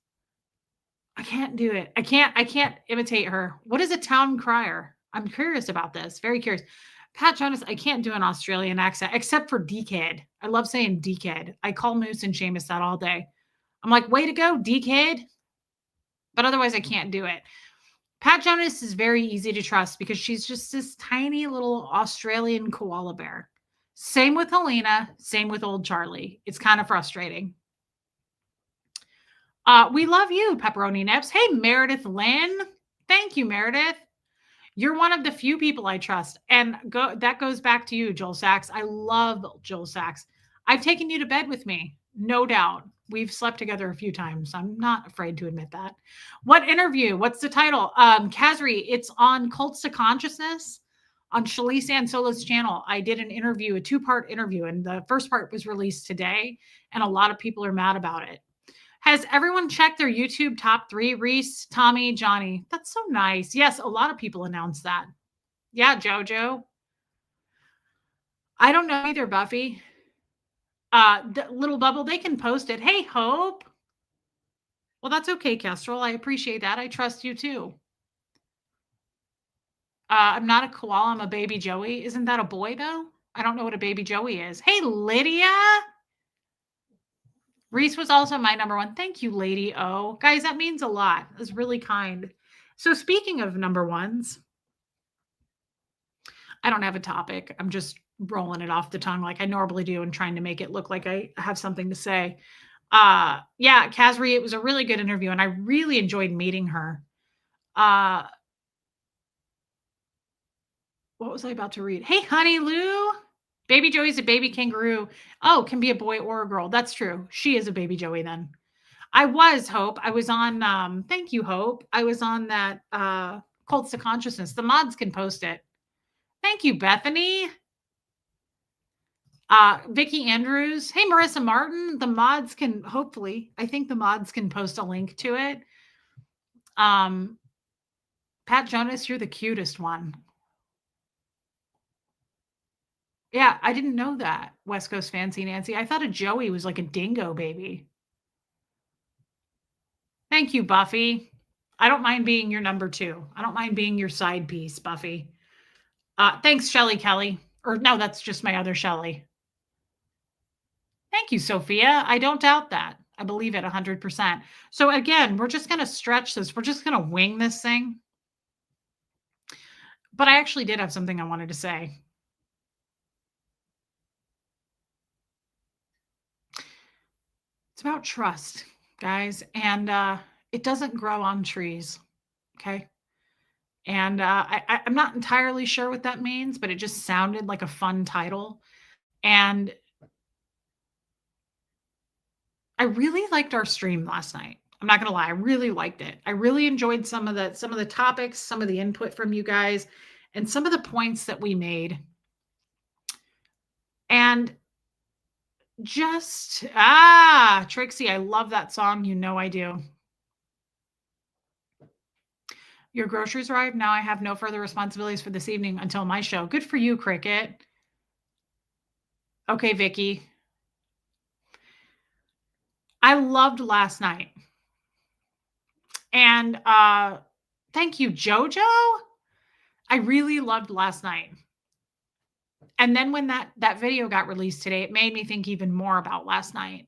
I can't do it. I can't imitate her. What is a town crier? I'm curious about this. Very curious. Pat Jonas, I can't do an Australian accent except for dickhead. I love saying dickhead. I call Moose and Seamus that all day. I'm like, way to go, dickhead. But otherwise, I can't do it. Pat Jonas is very easy to trust because she's just this tiny little Australian koala bear. Same with Helena, same with old Charlie. It's kind of frustrating. We love you, Pepperoni Nips. Hey, Meredith Lynn. Thank you, Meredith. You're one of the few people I trust. And that goes back to you, Joel Sachs. I love Joel Sachs. I've taken you to bed with me. No doubt. We've slept together a few times. I'm not afraid to admit that. What interview? What's the title? Kazri, it's on Cults to Consciousness on Shalise Ansola's channel. I did an interview, a 2-part interview, and the first part was released today, and a lot of people are mad about it. Has everyone checked their YouTube top 3? Reese, Tommy, Johnny. That's so nice. Yes, a lot of people announced that. Yeah, Jojo. I don't know either, Buffy. Little Bubble, they can post it. Hey, Hope. Well, that's okay, Kestrel. I appreciate that. I trust you too. I'm not a koala. I'm a baby Joey. Isn't that a boy, though? I don't know what a baby Joey is. Hey, Lydia. Reese was also my number 1. Thank you, Lady O. Guys, that means a lot. That's really kind. So speaking of number 1s, I don't have a topic. I'm just rolling it off the tongue like I normally do and trying to make it look like I have something to say. Yeah, Kazri, it was a really good interview, and I really enjoyed meeting her. What was I about to read? Hey, honey Lou. Baby Joey's a baby kangaroo. Oh, can be a boy or a girl. That's true. She is a baby Joey then. I was, Hope. I was on, thank you, Hope. I was on that Cults to Consciousness. The mods can post it. Thank you, Bethany. Vicky Andrews. Hey, Marissa Martin. The mods can, hopefully, I think the mods can post a link to it. Pat Jonas, you're the cutest one. Yeah, I didn't know that. West Coast Fancy Nancy. I thought a Joey was like a dingo baby. Thank you, Buffy. I don't mind being your number 2. I don't mind being your side piece, Buffy. Thanks, Shelly Kelly. Or no, that's just my other Shelly. Thank you, Sophia. I don't doubt that. I believe it 100%. So again, we're just going to stretch this. We're just going to wing this thing. But I actually did have something I wanted to say. It's about trust, guys. And it doesn't grow on trees. Okay. And I'm not entirely sure what that means, but it just sounded like a fun title. And I really liked our stream last night. I'm not going to lie. I really liked it. I really enjoyed some of the topics, some of the input from you guys, and some of the points that we made. And just, Trixie, I love that song. You know I do. Your groceries arrived. Now I have no further responsibilities for this evening until my show. Good for you, Cricket. Okay, Vicky. I loved last night. And thank you, Jojo. I really loved last night. And then when that video got released today, it made me think even more about last night.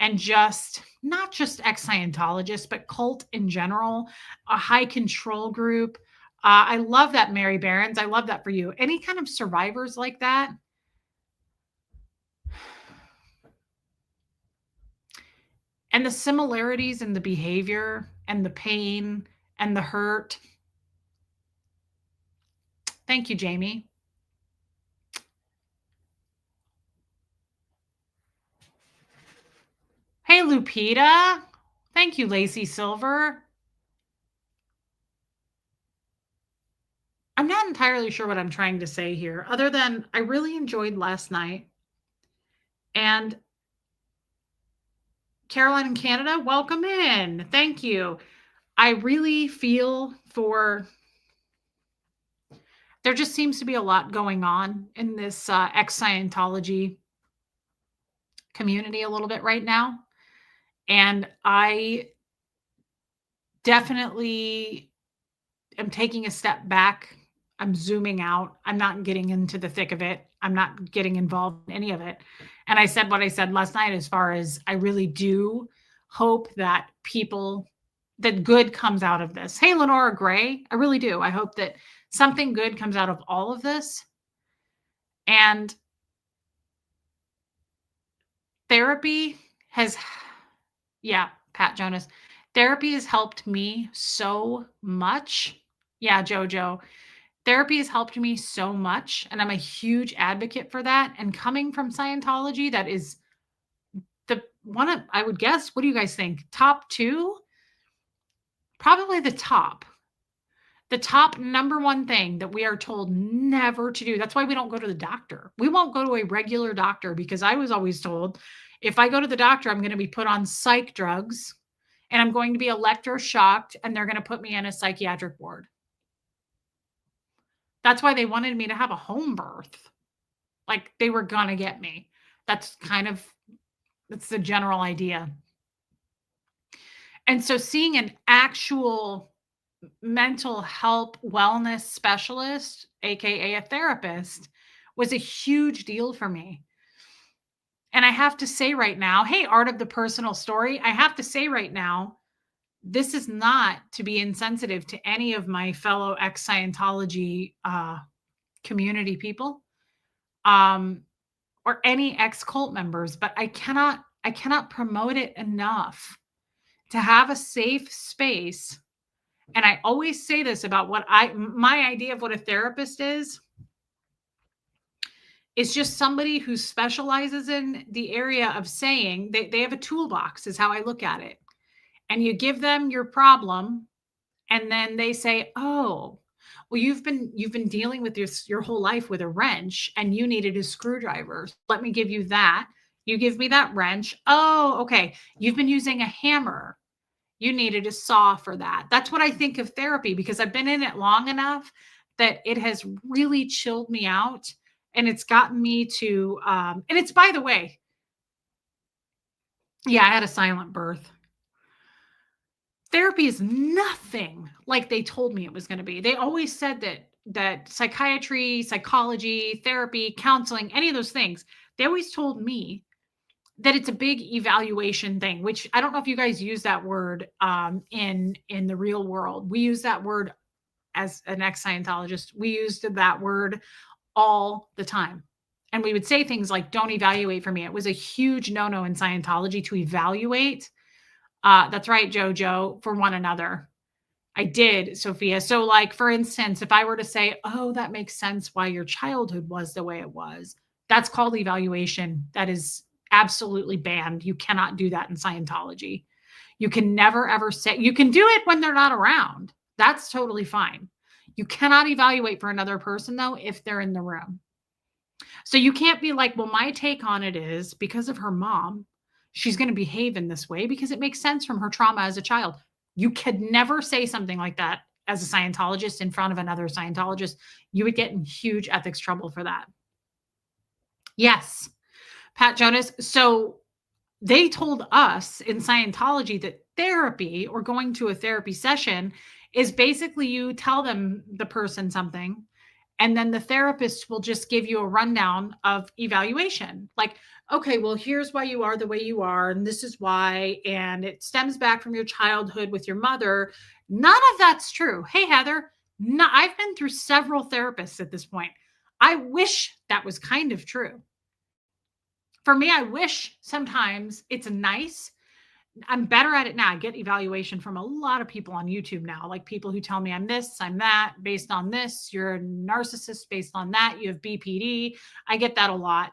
And just not just ex-Scientologists, but cult in general, a high control group. I love that, Mary Barons. I love that for you. Any kind of survivors like that. And the similarities in the behavior and the pain and the hurt. Thank you, Jamie. Hey, Lupita. Thank you, Lacey Silver. I'm not entirely sure what I'm trying to say here, other than I really enjoyed last night. And Caroline in Canada, welcome in. Thank you. I really feel for, there just seems to be a lot going on in this ex-Scientology community a little bit right now. And I definitely am taking a step back. I'm zooming out. I'm not getting into the thick of it. I'm not getting involved in any of it. And I said what I said last night, as far as I really do hope that that good comes out of this. Hey, Lenora Gray, I really do. I hope that something good comes out of all of this. And therapy has, yeah, Pat Jonas, therapy has helped me so much. Yeah, Jojo. Therapy has helped me so much, and I'm a huge advocate for that. And coming from Scientology, that is I would guess, what do you guys think? Top 2? Probably the top number one thing that we are told never to do. That's why we don't go to the doctor. We won't go to a regular doctor because I was always told if I go to the doctor, I'm going to be put on psych drugs and I'm going to be electroshocked and they're going to put me in a psychiatric ward. That's why they wanted me to have a home birth. Like they were going to get me. That's the general idea. And so seeing an actual mental health wellness specialist, AKA a therapist, was a huge deal for me. And I have to say right now, hey, Art of the Personal Story, I have to say right now, this is not to be insensitive to any of my fellow ex-Scientology community people or any ex-cult members, but I cannot promote it enough to have a safe space. And I always say this about my idea of what a therapist is just somebody who specializes in the area of saying they have a toolbox is how I look at it. And you give them your problem and then they say, oh, well, you've been dealing with your whole life with a wrench and you needed a screwdriver. Let me give you that. You give me that wrench. Oh, okay. You've been using a hammer. You needed a saw for that. That's what I think of therapy because I've been in it long enough that it has really chilled me out and it's gotten me to, and it's, by the way, yeah, I had a silent birth. Therapy is nothing like they told me it was going to be. They always said that psychiatry, psychology, therapy, counseling, any of those things, they always told me that it's a big evaluation thing, which I don't know if you guys use that word in the real world. We use that word as an ex-Scientologist. We used that word all the time. And we would say things like, don't evaluate for me. It was a huge no-no in Scientology to evaluate. That's right, Jojo, for one another. I did, Sophia. So like, for instance, if I were to say, oh, that makes sense why your childhood was the way it was, that's called evaluation. That is absolutely banned. You cannot do that in Scientology. You can never, ever say, you can do it when they're not around. That's totally fine. You cannot evaluate for another person, though, if they're in the room. So you can't be like, well, my take on it is because of her mom, she's going to behave in this way because it makes sense from her trauma as a child. You could never say something like that as a Scientologist in front of another Scientologist. You would get in huge ethics trouble for that. Yes, Pat Jonas. So they told us in Scientology that therapy or going to a therapy session is basically you tell the person something, and then the therapist will just give you a rundown of evaluation. Like, okay, well, here's why you are the way you are, and this is why, and it stems back from your childhood with your mother. None of that's true. Hey, Heather, no, I've been through several therapists at this point. I wish that was kind of true. For me, I wish sometimes it's nice. I'm better at it now. I get evaluation from a lot of people on YouTube now, like people who tell me I'm this, I'm that, based on this. You're a narcissist based on that. You have BPD. I get that a lot.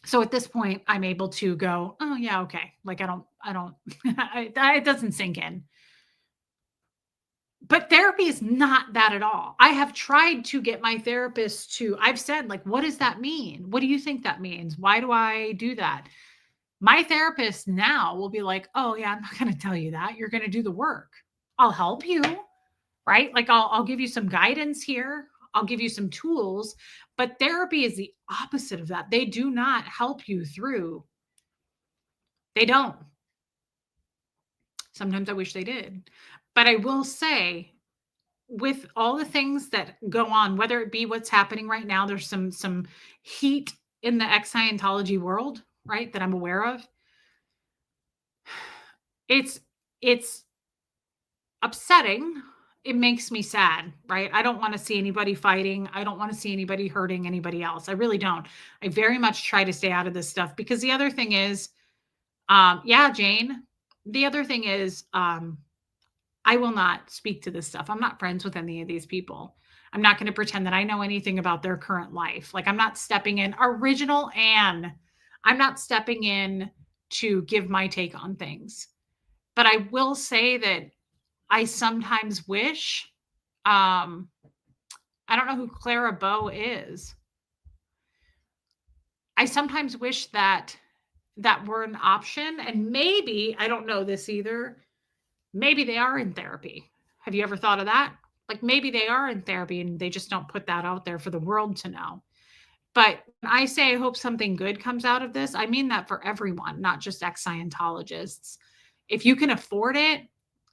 So at this point, I'm able to go, oh yeah, okay. Like it doesn't sink in. But therapy is not that at all. I have tried to get my therapist I've said, like, what does that mean? What do you think that means? Why do I do that? My therapist now will be like, oh yeah, I'm not going to tell you that. You're going to do the work. I'll help you, right? Like I'll give you some guidance here. I'll give you some tools, but therapy is the opposite of that. They do not help you through. They don't. Sometimes I wish they did. But I will say, with all the things that go on, whether it be what's happening right now, there's some heat in the ex-Scientology world, right, that I'm aware of. It's upsetting. It makes me sad, right? I don't want to see anybody fighting. I don't want to see anybody hurting anybody else. I really don't. I very much try to stay out of this stuff because the other thing is, yeah, Jane, the other thing is, I will not speak to this stuff. I'm not friends with any of these people. I'm not going to pretend that I know anything about their current life. Like I'm not stepping in. Original Anne, I'm not stepping in to give my take on things. But I will say that I sometimes wish, um, I don't know who Clara Bow is. I sometimes wish that that were an option, and maybe, I don't know this either, maybe they are in therapy. Have you ever thought of that? Like, maybe they are in therapy and they just don't put that out there for the world to know. But when I say I hope something good comes out of this, I mean that for everyone, not just ex-Scientologists. If you can afford it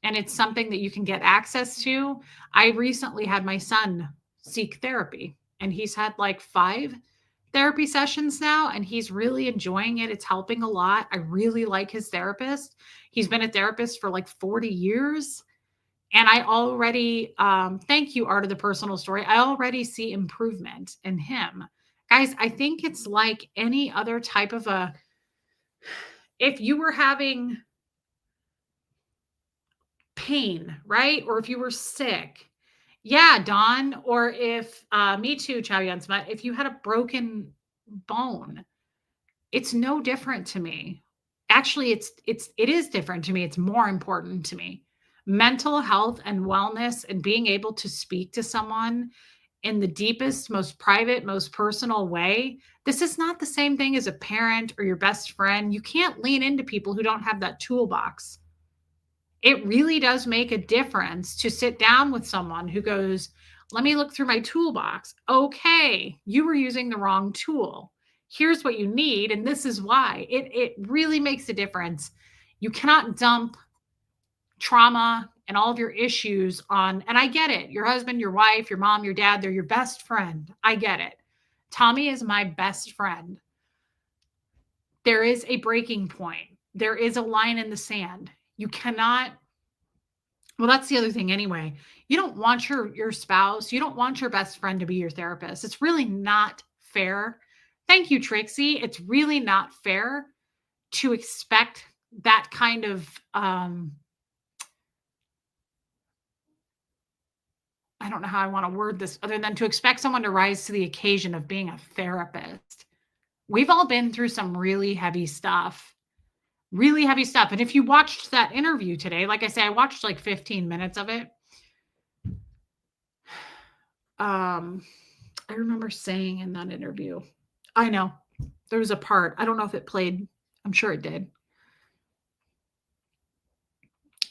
and it's something that you can get access to, I recently had my son seek therapy, and he's had like 5 therapy sessions now, and he's really enjoying it. It's helping a lot. I really like his therapist. He's been a therapist for like 40 years. And I already, thank you, Art of the Personal Story. I already see improvement in him. Guys, I think it's like any other type of if you were having pain, right? Or if you were sick. Yeah, Don. Or if, me too, Chow Yun Smut, if you had a broken bone, it's no different to me. Actually, it is different to me. It's more important to me. Mental health and wellness and being able to speak to someone in the deepest, most private, most personal way. This is not the same thing as a parent or your best friend. You can't lean into people who don't have that toolbox. It really does make a difference to sit down with someone who goes, let me look through my toolbox. Okay, you were using the wrong tool. Here's what you need, and this is why. It really makes a difference. You cannot dump trauma and all of your issues on, and I get it. Your husband, your wife, your mom, your dad, they're your best friend. I get it. Tommy is my best friend. There is a breaking point. There is a line in the sand. You cannot, well, that's the other thing anyway. You don't want your spouse, you don't want your best friend to be your therapist. It's really not fair. Thank you, Trixie. It's really not fair to expect that kind of I don't know how I want to word this other than to expect someone to rise to the occasion of being a therapist. We've all been through some really heavy stuff. Really heavy stuff. And if you watched that interview today, like I say, I watched like 15 minutes of it. I remember saying in that interview, I know there was a part, I don't know if it played, I'm sure it did.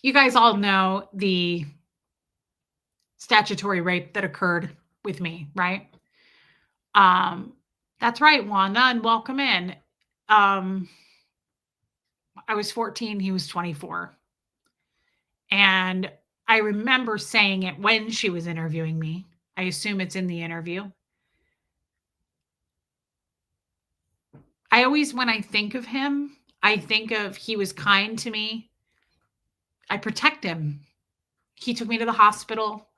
You guys all know the statutory rape that occurred with me, right? That's right, Wanda, and welcome in. I was 14, he was 24. And I remember saying it when she was interviewing me. I assume it's in the interview. I always, when I think of him, I think of he was kind to me. I protect him. He took me to the hospital.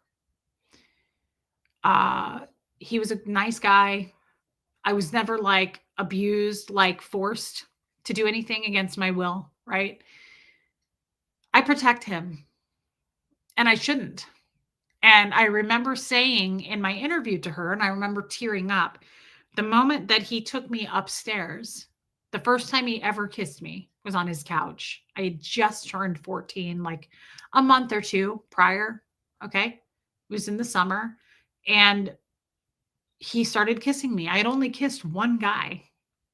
Uh, he was a nice guy. I was never like abused, like forced to do anything against my will, right? I protect him and I shouldn't. And I remember saying in my interview to her, and I remember tearing up, the moment that he took me upstairs, the first time he ever kissed me was on his couch. I had just turned 14, like a month or 2 prior. Okay. It was in the summer. And he started kissing me. I had only kissed one guy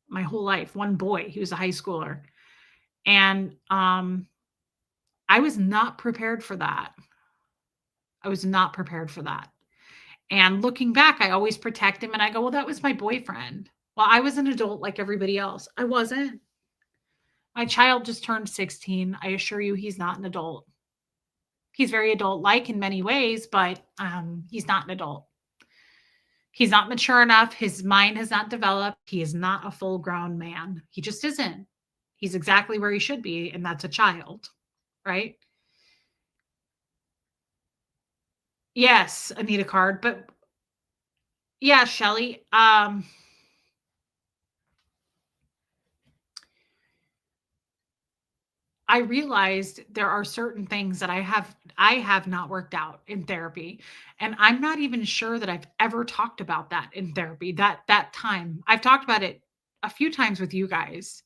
my whole life, one boy. He was a high schooler. And I was not prepared for that. I was not prepared for that. And looking back, I always protect him and I go, well, that was my boyfriend. Well, I was an adult like everybody else. I wasn't. My child just turned 16. I assure you, he's not an adult. He's very adult like in many ways, but he's not an adult. He's not mature enough. His mind has not developed. He is not a full grown man. He just isn't. He's exactly where he should be, and that's a child, right? Yes, Anita Card, but yeah, Shelly. I realized there are certain things that I have not worked out in therapy, and I'm not even sure that I've ever talked about that in therapy. That time I've talked about it a few times with you guys.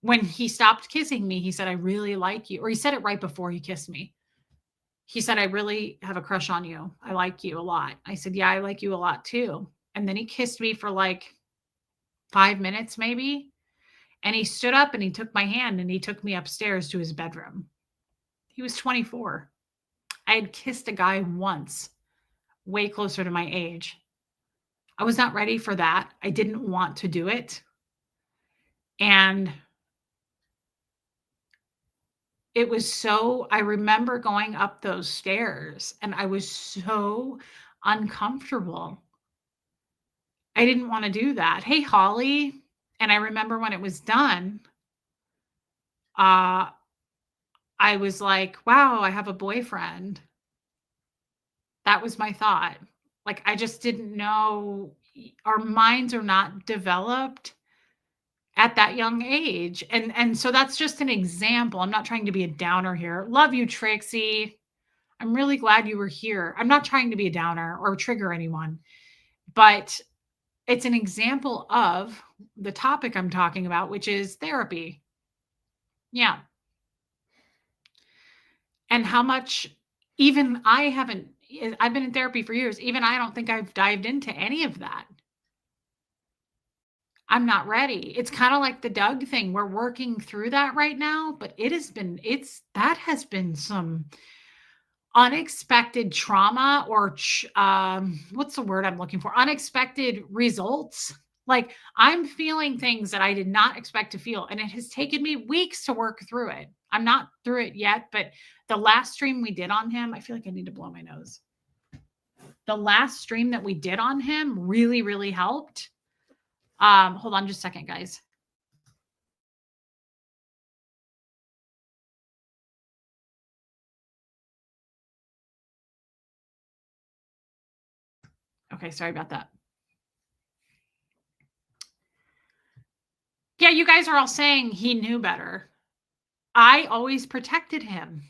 When he stopped kissing me, he said, "I really like you." Or he said it right before he kissed me. He said, "I really have a crush on you. I like you a lot." I said, "Yeah, I like you a lot too." And then he kissed me for like 5 minutes maybe, and he stood up and he took my hand and he took me upstairs to his bedroom. He was 24. I had kissed a guy once, way closer to my age. I was not ready for that. I didn't want to do it. And it was so I remember going up those stairs and I was so uncomfortable. I didn't wanna do that. "Hey, Holly." And I remember when it was done, uh, I was like, "Wow, I have a boyfriend." That was my thought. Like, I just didn't know our minds are not developed at that young age, and so that's just an example. I'm not trying to be a downer here. Love you, Trixie. I'm really glad you were here. I'm not trying to be a downer or trigger anyone, but it's an example of the topic I'm talking about, which is therapy. Yeah. And how much even I haven't I've been in therapy for years. Even I don't think I've dived into any of that. I'm not ready. It's kind of like the Doug thing. We're working through that right now, but that has been some unexpected trauma or what's the word I'm looking for? Unexpected results. Like I'm feeling things that I did not expect to feel, and it has taken me weeks to work through it. I'm not through it yet, but the last stream we did on him, I feel like I need to blow my nose. The last stream that we did on him really, really helped. Hold on just a second, guys. Okay, sorry about that. Yeah, you guys are all saying he knew better. I always protected him.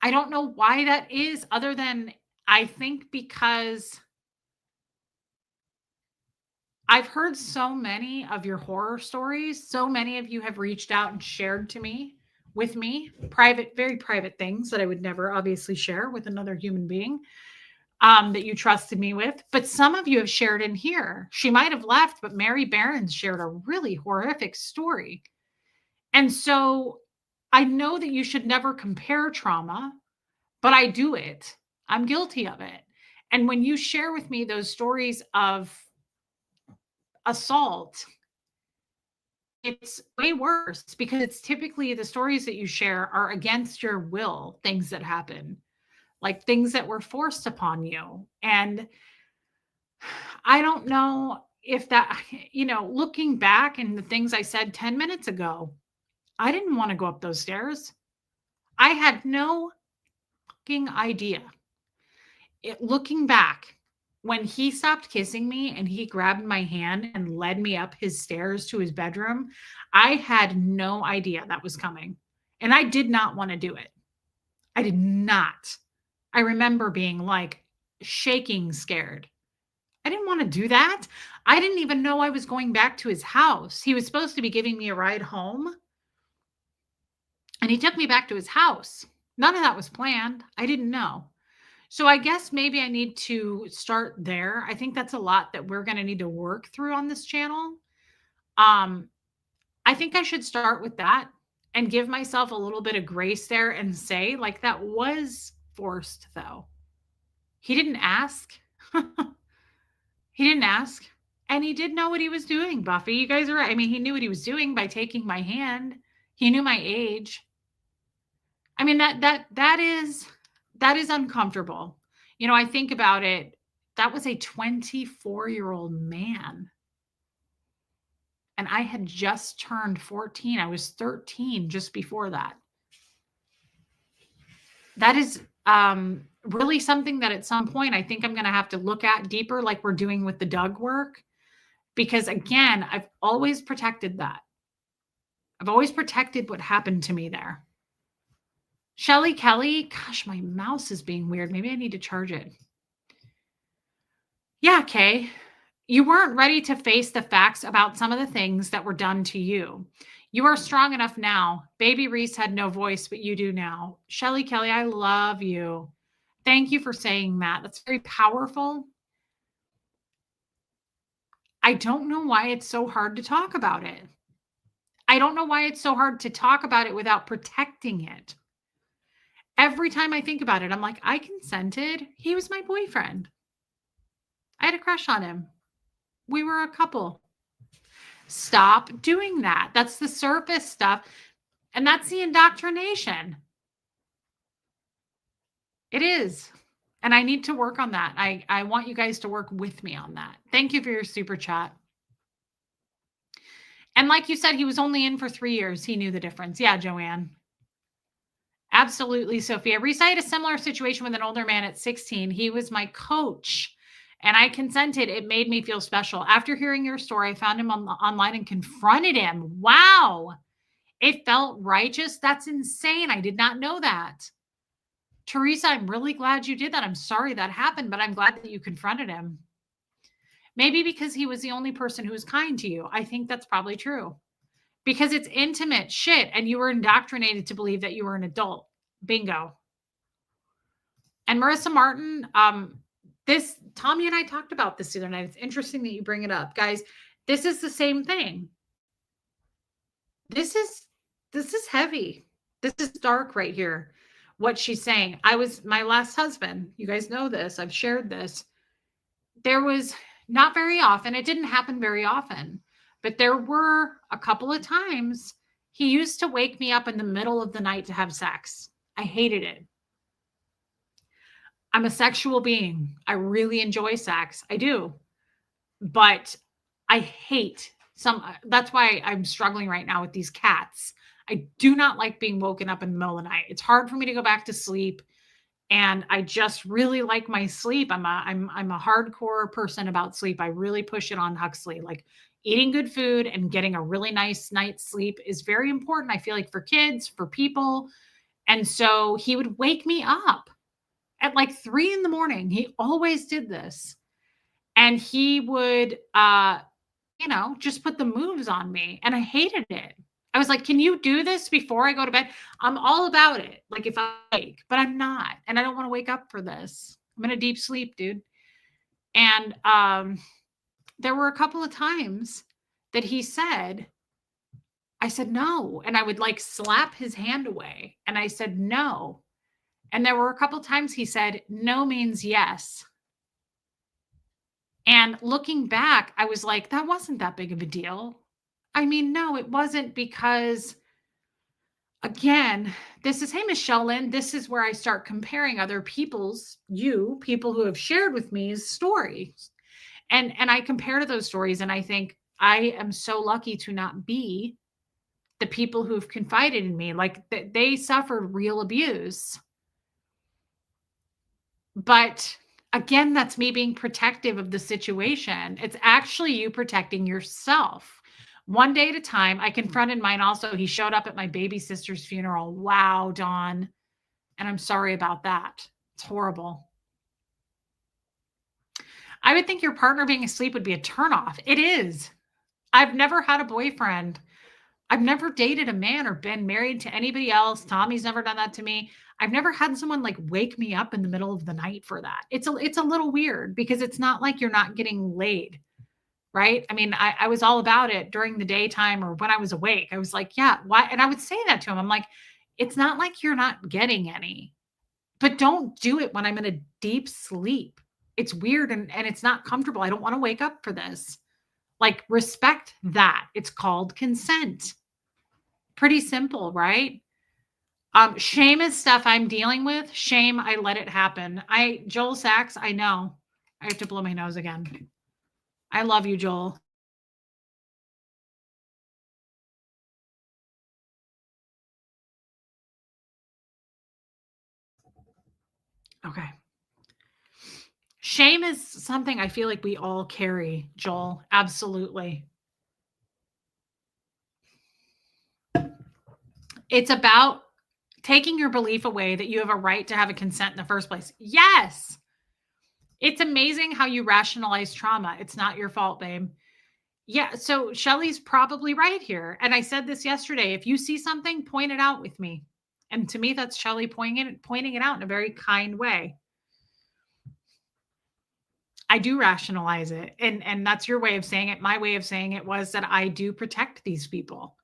I don't know why that is, other than I think because I've heard so many of your horror stories. So many of you have reached out and shared to me with me private, very private things that I would never obviously share with another human being that you trusted me with. But some of you have shared in here. She might have left, but Mary Barron's shared a really horrific story. And so I know that you should never compare trauma, but I do it. I'm guilty of it. And when you share with me those stories of assault, it's way worse because it's typically the stories that you share are against your will, things that happen, like things that were forced upon you. And I don't know if that, looking back and the things I said 10 minutes ago, I didn't want to go up those stairs. I had no fucking idea. Looking back, when he stopped kissing me and he grabbed my hand and led me up his stairs to his bedroom, I had no idea that was coming. And I did not want to do it. I did not. I remember being like shaking, scared. I didn't want to do that. I didn't even know I was going back to his house. He was supposed to be giving me a ride home, and he took me back to his house. None of that was planned. I didn't know. So I guess maybe I need to start there. I think that's a lot that we're going to need to work through on this channel. Um, I think I should start with that and give myself a little bit of grace there and say, like, that was forced, though. He didn't ask. He didn't ask. And he did know what he was doing, Buffy. You guys are right. I mean, he knew what he was doing by taking my hand. He knew my age. I mean, that is uncomfortable. I think about it. That was a 24-year-old man. And I had just turned 14. I was 13 just before that. That is really something that at some point I think I'm going to have to look at deeper, like we're doing with the Doug work. Because again, I've always protected that. I've always protected what happened to me there. Shelly Kelly, gosh, my mouse is being weird. Maybe I need to charge it. Yeah, Kay. You weren't ready to face the facts about some of the things that were done to you. You are strong enough now. Baby Reese had no voice, but you do now. Shelly Kelly, I love you. Thank you for saying that. That's very powerful. I don't know why it's so hard to talk about it. I don't know why it's so hard to talk about it without protecting it. Every time I think about it, I'm like, I consented. He was my boyfriend. I had a crush on him. We were a couple. Stop doing that. That's the surface stuff. And that's the indoctrination. It is. And I need to work on that. I want you guys to work with me on that. Thank you for your super chat. And like you said, he was only in for 3 years. He knew the difference. Yeah, Joanne. Absolutely, Sophia. Reese, I had a similar situation with an older man at 16. He was my coach and I consented. It made me feel special. After hearing your story, I found him online and confronted him. Wow. It felt righteous. That's insane. I did not know that. Teresa, I'm really glad you did that. I'm sorry that happened, but I'm glad that you confronted him. Maybe because he was the only person who was kind to you. I think that's probably true. Because it's intimate shit and you were indoctrinated to believe that you were an adult. Bingo. And Marissa Martin, Tommy and I talked about this the other night. It's interesting that you bring it up. Guys, this is the same thing. This is heavy. This is dark right here. What she's saying. My last husband, you guys know this, I've shared this. There was not very often, it didn't happen very often, but there were a couple of times he used to wake me up in the middle of the night to have sex. I hated it. I'm a sexual being. I really enjoy sex. I do. But I hate that's why I'm struggling right now with these cats. I do not like being woken up in the middle of the night. It's hard for me to go back to sleep. And I just really like my sleep. I'm a hardcore person about sleep. I really push it on Huxley. Like eating good food and getting a really nice night's sleep is very important. I feel like for kids, for people. And so he would wake me up at like 3 a.m. He always did this. And he would, just put the moves on me. And I hated it. I was like, can you do this before I go to bed? I'm all about it. Like if I wake, but I'm not. And I don't want to wake up for this. I'm in a deep sleep, dude. And there were a couple of times that he said, I said, no. And I would like slap his hand away. And I said, no. And there were a couple of times he said, no means yes. And looking back, I was like, that wasn't that big of a deal. I mean, no, it wasn't because, again, this is, hey, Michelle Lynn, this is where I start comparing other people who have shared with me stories. And I compare to those stories and I think I am so lucky to not be the people who've confided in me. Like they suffered real abuse. But again, that's me being protective of the situation. It's actually you protecting yourself. One day at a time. I confronted mine also. He showed up at my baby sister's funeral. Wow, Dawn. And I'm sorry about that. It's horrible. I would think your partner being asleep would be a turnoff. It is. I've never had a boyfriend. I've never dated a man or been married to anybody else. Tommy's never done that to me. I've never had someone like wake me up in the middle of the night for that. It's a little weird because it's not like you're not getting laid. Right? I mean, I was all about it during the daytime or when I was awake. I was like, yeah, why? And I would say that to him. I'm like, it's not like you're not getting any, but don't do it when I'm in a deep sleep. It's weird and it's not comfortable. I don't want to wake up for this. Like, respect that. It's called consent. Pretty simple, right? Shame is stuff I'm dealing with. Shame, I let it happen. Joel Sachs, I know. I have to blow my nose again. I love you, Joel. Okay. Shame is something I feel like we all carry, Joel. Absolutely. It's about taking your belief away that you have a right to have a consent in the first place. Yes. It's amazing how you rationalize trauma. It's not your fault, babe. Yeah, so Shelly's probably right here. And I said this yesterday. If you see something, point it out with me. And to me, that's Shelly pointing it out in a very kind way. I do rationalize it. And that's your way of saying it. My way of saying it was that I do protect these people.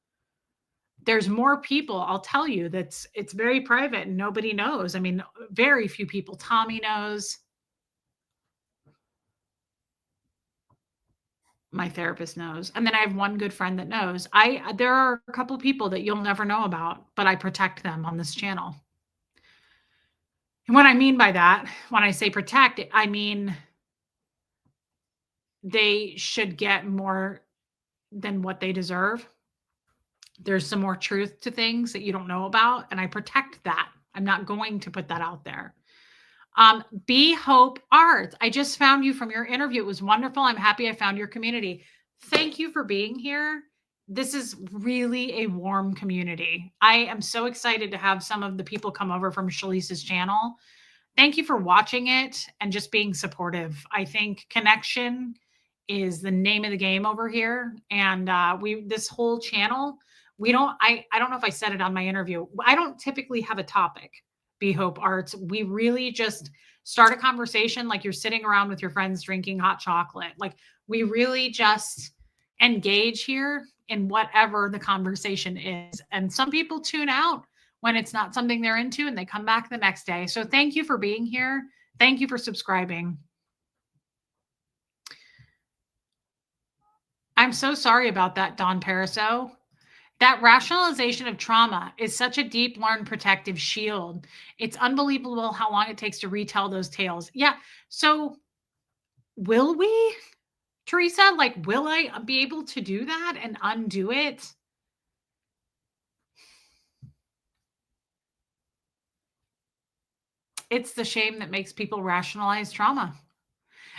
There's more people, I'll tell you, it's very private and nobody knows. I mean, very few people. Tommy knows. My therapist knows. And then I have one good friend that knows. There are a couple people that you'll never know about, but I protect them on this channel. And what I mean by that, when I say protect, I mean they should get more than what they deserve. There's some more truth to things that you don't know about, and I protect that. I'm not going to put that out there. Be Hope Arts. I just found you from your interview. It was wonderful. I'm happy I found your community. Thank you for being here. This is really a warm community. I am so excited to have some of the people come over from Shalice's channel. Thank you for watching it and just being supportive. I think connection is the name of the game over here. And this whole channel, I don't know if I said it on my interview. I don't typically have a topic. Be Hope Arts. We really just start a conversation like you're sitting around with your friends drinking hot chocolate. Like we really just engage here in whatever the conversation is. And some people tune out when it's not something they're into and they come back the next day. So thank you for being here. Thank you for subscribing. I'm so sorry about that, Don Pariso. That rationalization of trauma is such a deep learned protective shield. It's unbelievable how long it takes to retell those tales. Yeah. So will we, Teresa? Like, will I be able to do that and undo it? It's the shame that makes people rationalize trauma.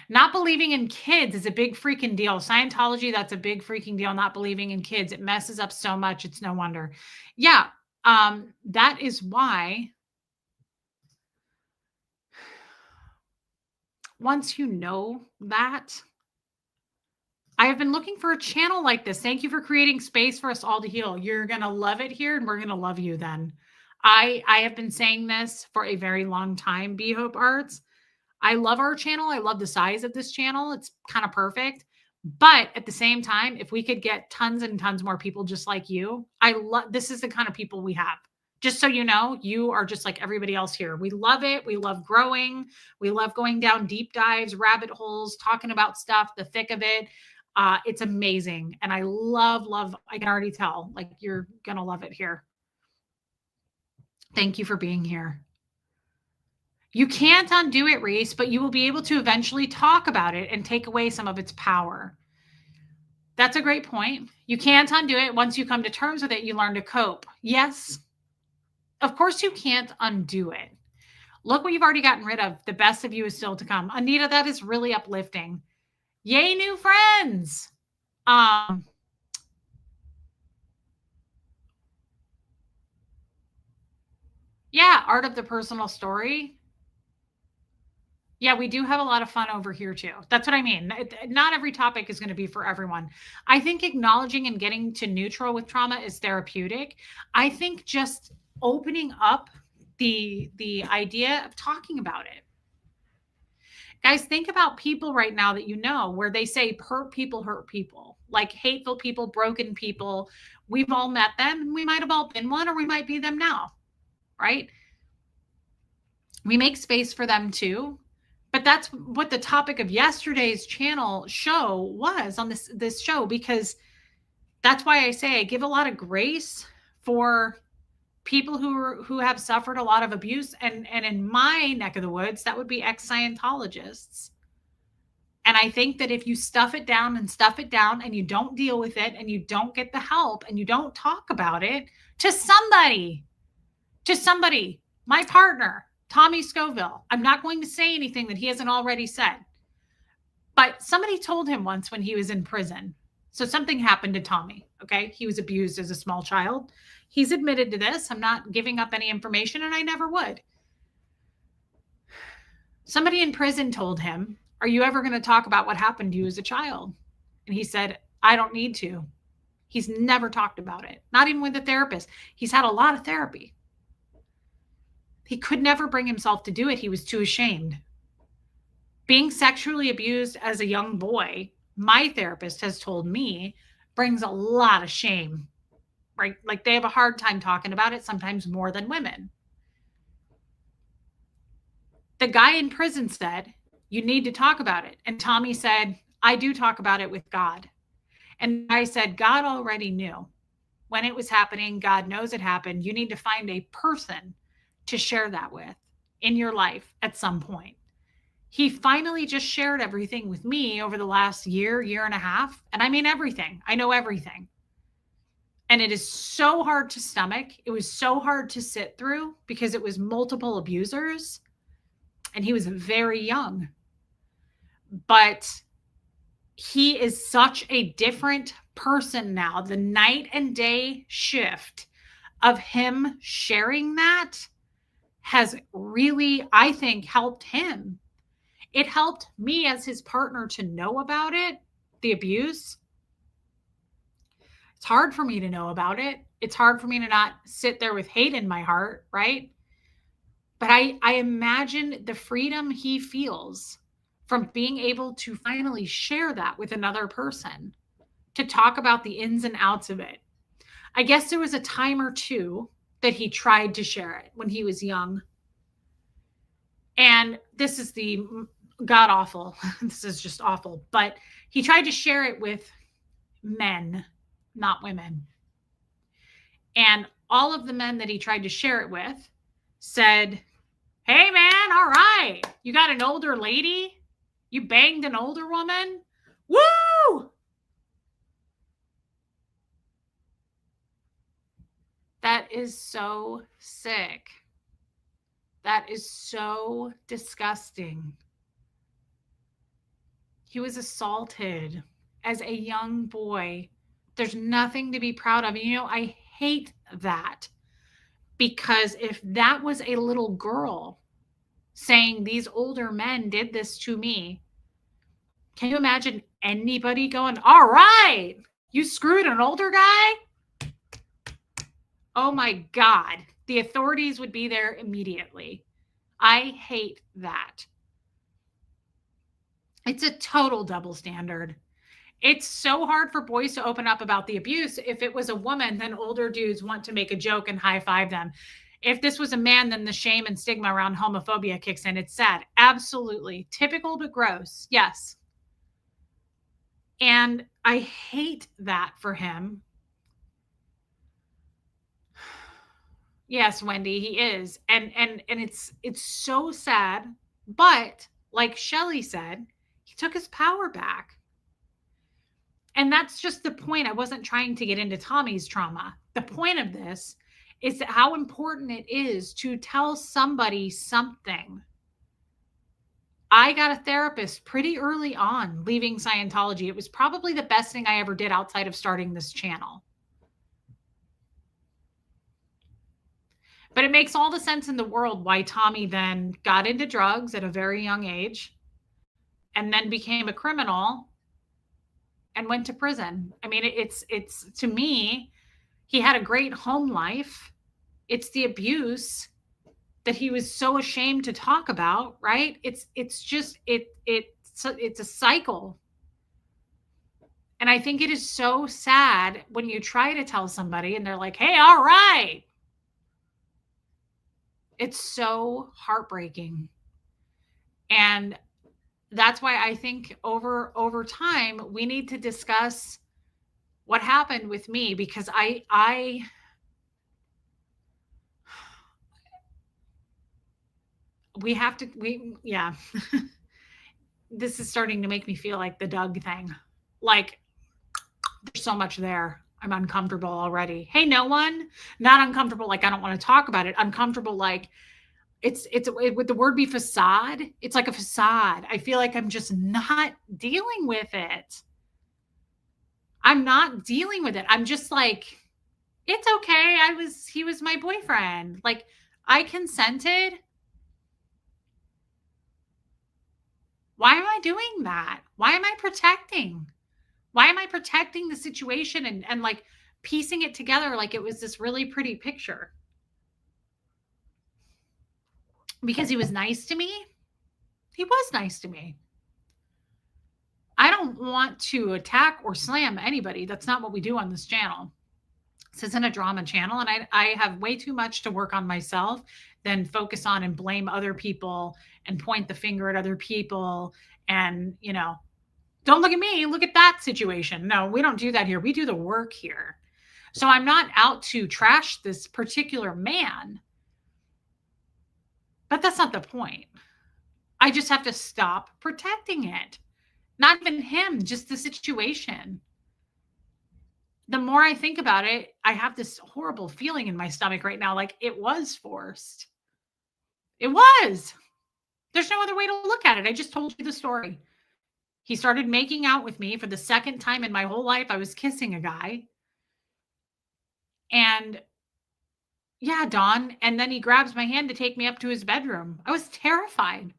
Not believing in kids is a big freaking deal. Scientology, that's a big freaking deal. Not believing in kids. It messes up so much. It's no wonder. Yeah. That is why once you know that, I have been looking for a channel like this. Thank you for creating space for us all to heal. You're going to love it here and we're going to love you then. I have been saying this for a very long time, Be Hope Arts. I love our channel. I love the size of this channel. It's kind of perfect. But at the same time, if we could get tons and tons more people just like you, this is the kind of people we have. Just so you know, you are just like everybody else here. We love it. We love growing. We love going down deep dives, rabbit holes, talking about stuff, the thick of it. It's amazing. And I love, I can already tell, like you're going to love it here. Thank you for being here. You can't undo it, Reese, but you will be able to eventually talk about it and take away some of its power. That's a great point. You can't undo it. Once you come to terms with it, you learn to cope. Yes. Of course you can't undo it. Look what you've already gotten rid of. The best of you is still to come. Anita, that is really uplifting. Yay, new friends. Yeah, art of the personal story. Yeah, we do have a lot of fun over here too. That's what I mean. Not every topic is going to be for everyone. I think acknowledging and getting to neutral with trauma is therapeutic. I think just opening up the idea of talking about it. Guys, think about people right now that you know where they say hurt people, like hateful people, broken people. We've all met them and we might have all been one or we might be them now, right? We make space for them too. But that's what the topic of yesterday's channel show was on this show, because that's why I say I give a lot of grace for people who have suffered a lot of abuse. And in my neck of the woods, that would be ex-Scientologists. And I think that if you stuff it down and you don't deal with it and you don't get the help and you don't talk about it to somebody, my partner, Tommy Scoville. I'm not going to say anything that he hasn't already said. But somebody told him once when he was in prison. So something happened to Tommy, okay? He was abused as a small child. He's admitted to this. I'm not giving up any information, and I never would. Somebody in prison told him, "Are you ever going to talk about what happened to you as a child?" And he said, "I don't need to." He's never talked about it, not even with a therapist. He's had a lot of therapy. He could never bring himself to do it. He was too ashamed. Being sexually abused as a young boy, my therapist has told me, brings a lot of shame, right? Like they have a hard time talking about it, sometimes more than women. The guy in prison said, "You need to talk about it." And Tommy said, "I do talk about it with God." And I said, "God already knew when it was happening. God knows it happened. You need to find a person to share that with in your life at some point." He finally just shared everything with me over the last year, year and a half. And I mean, everything. I know everything. And it is so hard to stomach. It was so hard to sit through because it was multiple abusers and he was very young. But he is such a different person now. The night and day shift of him sharing that has really, I think, helped him. It helped me as his partner to know about it, the abuse. It's hard for me to know about it. It's hard for me to not sit there with hate in my heart, right? But I imagine the freedom he feels from being able to finally share that with another person, to talk about the ins and outs of it. I guess there was a time or two that he tried to share it when he was young. And this is the god awful. This is just awful. But he tried to share it with men, not women. And all of the men that he tried to share it with said, "Hey, man, all right. You got an older lady? You banged an older woman? Woo!" That is so sick. That is so disgusting. He was assaulted as a young boy. There's nothing to be proud of. You know, I hate that, because if that was a little girl saying these older men did this to me, can you imagine anybody going, "All right, you screwed an older guy"? Oh my God. The authorities would be there immediately. I hate that. It's a total double standard. It's so hard for boys to open up about the abuse. If it was a woman, then older dudes want to make a joke and high five them. If this was a man, then the shame and stigma around homophobia kicks in. It's sad. Absolutely. Typical but gross. Yes. And I hate that for him. Yes, Wendy, he is. And it's so sad, but like Shelley said, he took his power back. And that's just the point. I wasn't trying to get into Tommy's trauma. The point of this is that how important it is to tell somebody something. I got a therapist pretty early on leaving Scientology. It was probably the best thing I ever did outside of starting this channel. But it makes all the sense in the world why Tommy then got into drugs at a very young age and then became a criminal and went to prison. I mean, it's to me, he had a great home life. It's the abuse that he was so ashamed to talk about, right? It's just it's a cycle. And I think it is so sad when you try to tell somebody and they're like, "Hey, all right." It's so heartbreaking. And that's why I think over time we need to discuss what happened with me, because we have to yeah. This is starting to make me feel like the Doug thing. Like there's so much there. I'm uncomfortable already. Hey, no one, not uncomfortable like I don't want to talk about it. Uncomfortable like would the word be facade? It's like a facade. I feel like I'm just not dealing with it. I'm not dealing with it. I'm just like, it's okay. He was my boyfriend. Like I consented. Why am I doing that? Why am I protecting? Why am I protecting the situation and like piecing it together like it was this really pretty picture? Because he was nice to me? He was nice to me. I don't want to attack or slam anybody. That's not what we do on this channel. This isn't a drama channel, and I have way too much to work on myself than focus on and blame other people and point the finger at other people and, don't look at me, look at that situation. No, we don't do that here. We do the work here. So I'm not out to trash this particular man, but that's not the point. I just have to stop protecting it. Not even him, just the situation. The more I think about it, I have this horrible feeling in my stomach right now, like it was forced. It was. There's no other way to look at it. I just told you the story. He started making out with me for the second time in my whole life. I was kissing a guy. And yeah, Dawn. And then he grabs my hand to take me up to his bedroom. I was terrified.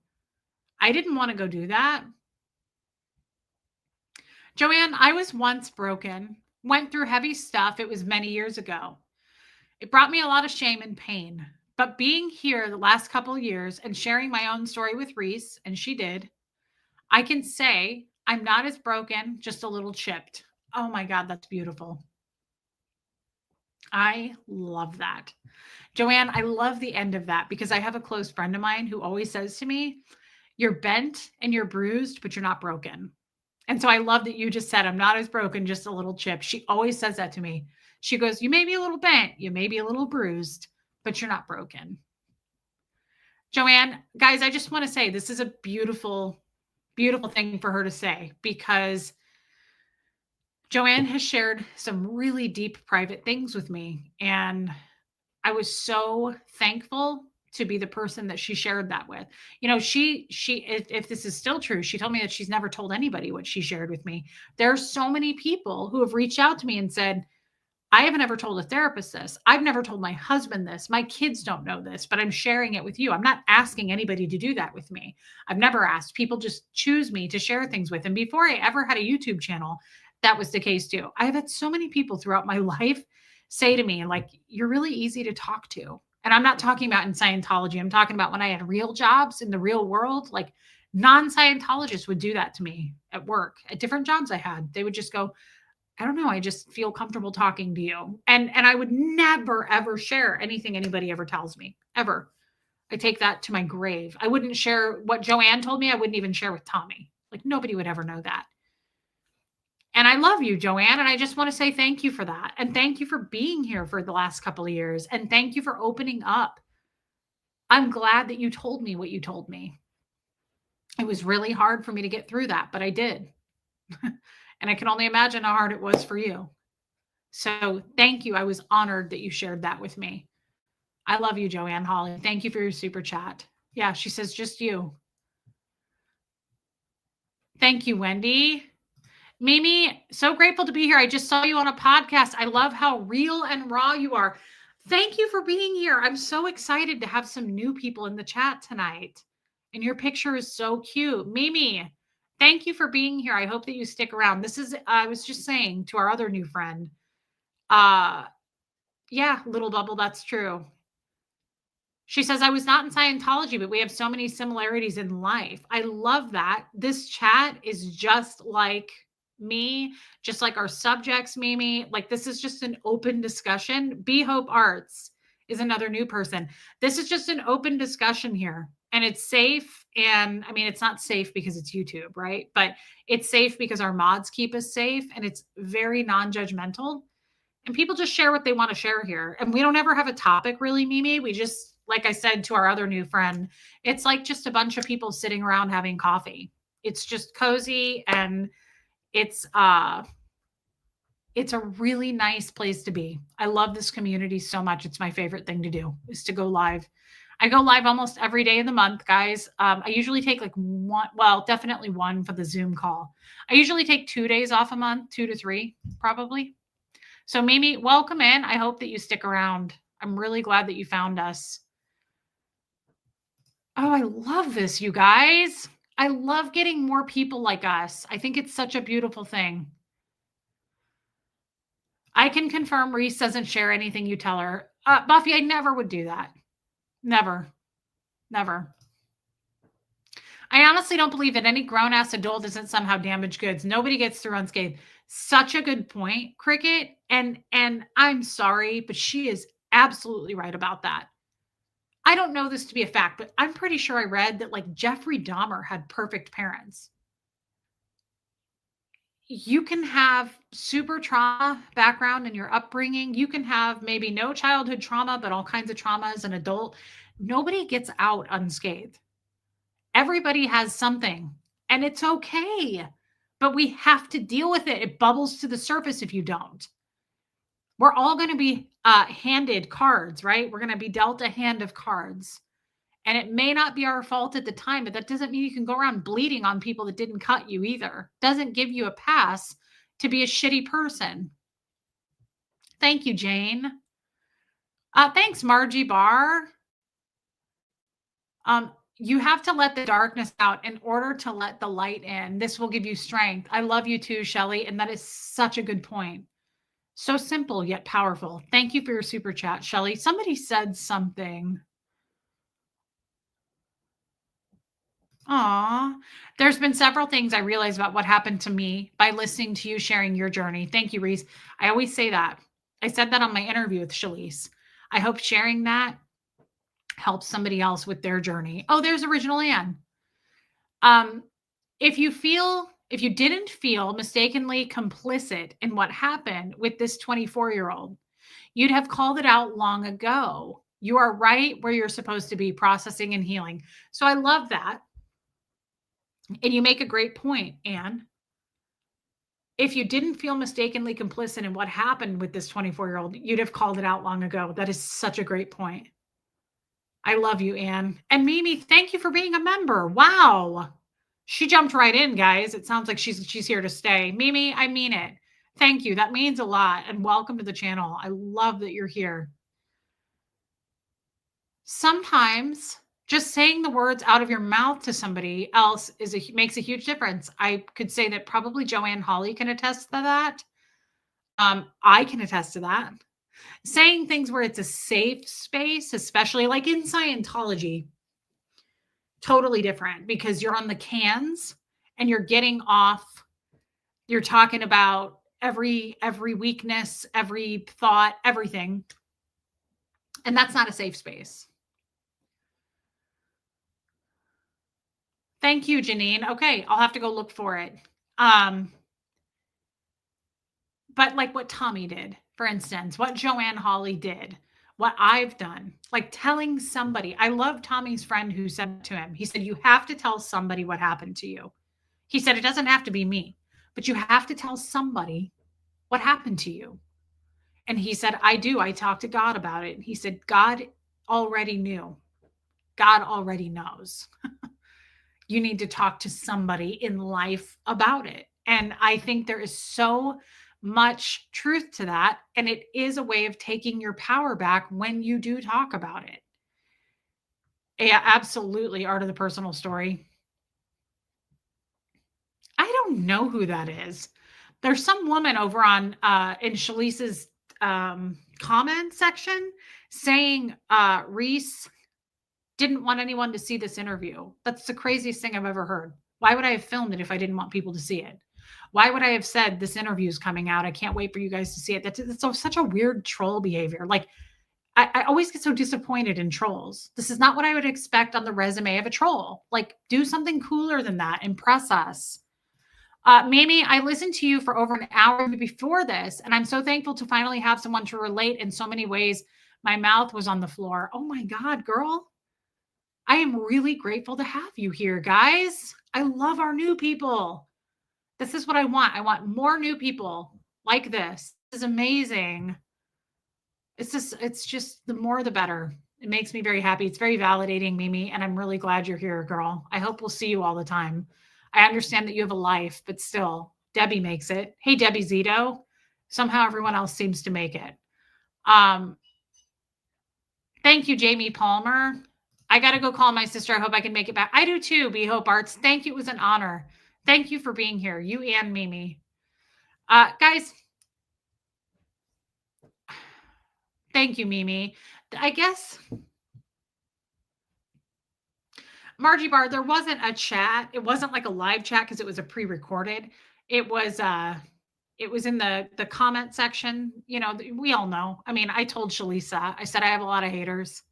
I didn't want to go do that. Joanne, I was once broken, went through heavy stuff. It was many years ago. It brought me a lot of shame and pain. But being here the last couple of years and sharing my own story with Reese, and she did, I can say I'm not as broken, just a little chipped. Oh my God, that's beautiful. I love that. Joanne, I love the end of that because I have a close friend of mine who always says to me, you're bent and you're bruised, but you're not broken. And so I love that you just said, I'm not as broken, just a little chipped. She always says that to me. She goes, you may be a little bent, you may be a little bruised, but you're not broken. Joanne, guys, I just want to say this is a beautiful, beautiful thing for her to say because Joanne has shared some really deep private things with me. And I was so thankful to be the person that she shared that with. If this is still true, she told me that she's never told anybody what she shared with me. There are so many people who have reached out to me and said, I haven't ever told a therapist this. I've never told my husband this. My kids don't know this, but I'm sharing it with you. I'm not asking anybody to do that with me. I've never asked. People just choose me to share things with. And before I ever had a YouTube channel, that was the case too. I've had so many people throughout my life say to me, like, you're really easy to talk to. And I'm not talking about in Scientology. I'm talking about when I had real jobs in the real world, like non-Scientologists would do that to me at work, at different jobs I had. They would just go, I don't know. I just feel comfortable talking to you. And I would never, ever share anything anybody ever tells me, ever. I take that to my grave. I wouldn't share what Joanne told me. I wouldn't even share with Tommy. Like nobody would ever know that. And I love you, Joanne. And I just want to say thank you for that. And thank you for being here for the last couple of years. And thank you for opening up. I'm glad that you told me what you told me. It was really hard for me to get through that, but I did. And I can only imagine how hard it was for you. So thank you. I was honored that you shared that with me. I love you, Joanne Holly. Thank you for your super chat. Yeah, she says just you. Thank you, Wendy. Mimi, so grateful to be here. I just saw you on a podcast. I love how real and raw you are. Thank you for being here. I'm so excited to have some new people in the chat tonight. And your picture is so cute. Mimi, thank you for being here. I hope that you stick around. I was just saying to our other new friend, yeah, Little Bubble, that's true. She says, I was not in Scientology, but we have so many similarities in life. I love that. This chat is just like me, just like our subjects, Mimi. Like this is just an open discussion. Be Hope Arts is another new person. This is just an open discussion here. And it's safe. And I mean, it's not safe because it's YouTube, right? But it's safe because our mods keep us safe. And it's very non-judgmental. And people just share what they want to share here. And we don't ever have a topic really, Mimi. We just, like I said to our other new friend, it's like just a bunch of people sitting around having coffee. It's just cozy and it's a really nice place to be. I love this community so much. It's my favorite thing to do is to go live. I go live almost every day of the month, guys. I usually take like definitely one for the Zoom call. I usually take 2 days off a month, 2 to 3, probably. So Mimi, welcome in. I hope that you stick around. I'm really glad that you found us. Oh, I love this, you guys. I love getting more people like us. I think it's such a beautiful thing. I can confirm Reese doesn't share anything you tell her. Buffy, I never would do that. Never. Never. I honestly don't believe that any grown-ass adult isn't somehow damaged goods. Nobody gets through unscathed. Such a good point, Cricket. And I'm sorry, but she is absolutely right about that. I don't know this to be a fact, but I'm pretty sure I read that like Jeffrey Dahmer had perfect parents. You can have super trauma background in your upbringing. You can have maybe no childhood trauma, but all kinds of trauma as an adult. Nobody gets out unscathed. Everybody has something, and it's okay, but we have to deal with it. It bubbles to the surface if you don't. We're all going to be handed cards, right? We're going to be dealt a hand of cards. And it may not be our fault at the time, but that doesn't mean you can go around bleeding on people that didn't cut you either. Doesn't give you a pass to be a shitty person. Thank you, Jane. Thanks, Margie Barr. You have to let the darkness out in order to let the light in. This will give you strength. I love you too, Shelly. And that is such a good point. So simple yet powerful. Thank you for your super chat, Shelly. Somebody said something. Aw, there's been several things I realized about what happened to me by listening to you sharing your journey. Thank you, Reese. I always say that. I said that on my interview with Shalise. I hope sharing that helps somebody else with their journey. Oh, there's Original Ann. If you didn't feel mistakenly complicit in what happened with this 24-year-old, you'd have called it out long ago. You are right where you're supposed to be, processing and healing. So I love that. And you make a great point, Anne. If you didn't feel mistakenly complicit in what happened with this 24-year-old, you'd have called it out long ago. That is such a great point. I love you, Anne. And Mimi, thank you for being a member. Wow. She jumped right in, guys. It sounds like she's here to stay. Mimi, I mean it. Thank you. That means a lot. And welcome to the channel. I love that you're here. Sometimes just saying the words out of your mouth to somebody else makes a huge difference. I could say that probably Joanne Hawley can attest to that. I can attest to that. Saying things where it's a safe space, especially like in Scientology, totally different because you're on the cans and you're getting off. You're talking about every weakness, every thought, everything. And that's not a safe space. Thank you, Janine. Okay, I'll have to go look for it. But like what Tommy did, for instance, what Joanne Hawley did, what I've done, like telling somebody. I love Tommy's friend who said to him, he said, you have to tell somebody what happened to you. He said, it doesn't have to be me, but you have to tell somebody what happened to you. And he said, I do. I talked to God about it. He said, God already knew. God already knows. You need to talk to somebody in life about it. And I think there is so much truth to that. And it is a way of taking your power back when you do talk about it. Yeah, absolutely. Art of the Personal Story. I don't know who that is. There's some woman over on in Shalice's comment section saying Reese didn't want anyone to see this interview. That's the craziest thing I've ever heard. Why would I have filmed it if I didn't want people to see it? Why would I have said this interview is coming out? I can't wait for you guys to see it. That's such a weird troll behavior. Like, I always get so disappointed in trolls. This is not what I would expect on the resume of a troll. Like, do something cooler than that. Impress us. Mimi, I listened to you for over an hour before this, and I'm so thankful to finally have someone to relate in so many ways. My mouth was on the floor. Oh my God, girl. I am really grateful to have you here, guys. I love our new people. This is what I want. I want more new people like this. This is amazing. It's just the more the better. It makes me very happy. It's very validating, Mimi, and I'm really glad you're here, girl. I hope we'll see you all the time. I understand that you have a life, but still, Debbie makes it. Hey, Debbie Zito. Somehow everyone else seems to make it. Thank you, Jamie Palmer. I got to go call my sister. I hope I can make it back. I do too, B Hope Arts. Thank you. It was an honor. Thank you for being here, you and Mimi. Guys, thank you, Mimi. I guess, Margie Bar, there wasn't a chat. It wasn't like a live chat because it was a pre-recorded. It was in the comment section. You know, we all know. I mean, I told Shalisa, I said I have a lot of haters.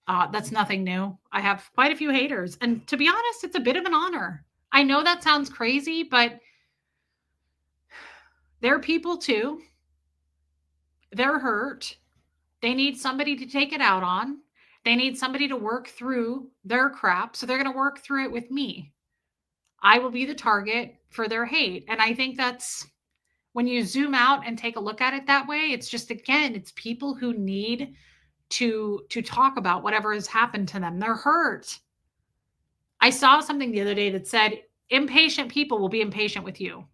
That's nothing new. I have quite a few haters. And to be honest, it's a bit of an honor. I know that sounds crazy, but they're people too. They're hurt. They need somebody to take it out on. They need somebody to work through their crap. So they're going to work through it with me. I will be the target for their hate. And I think that's when you zoom out and take a look at it that way, it's just, again, it's people who need to talk about whatever has happened to them. They're hurt. I saw something the other day that said impatient people will be impatient with you.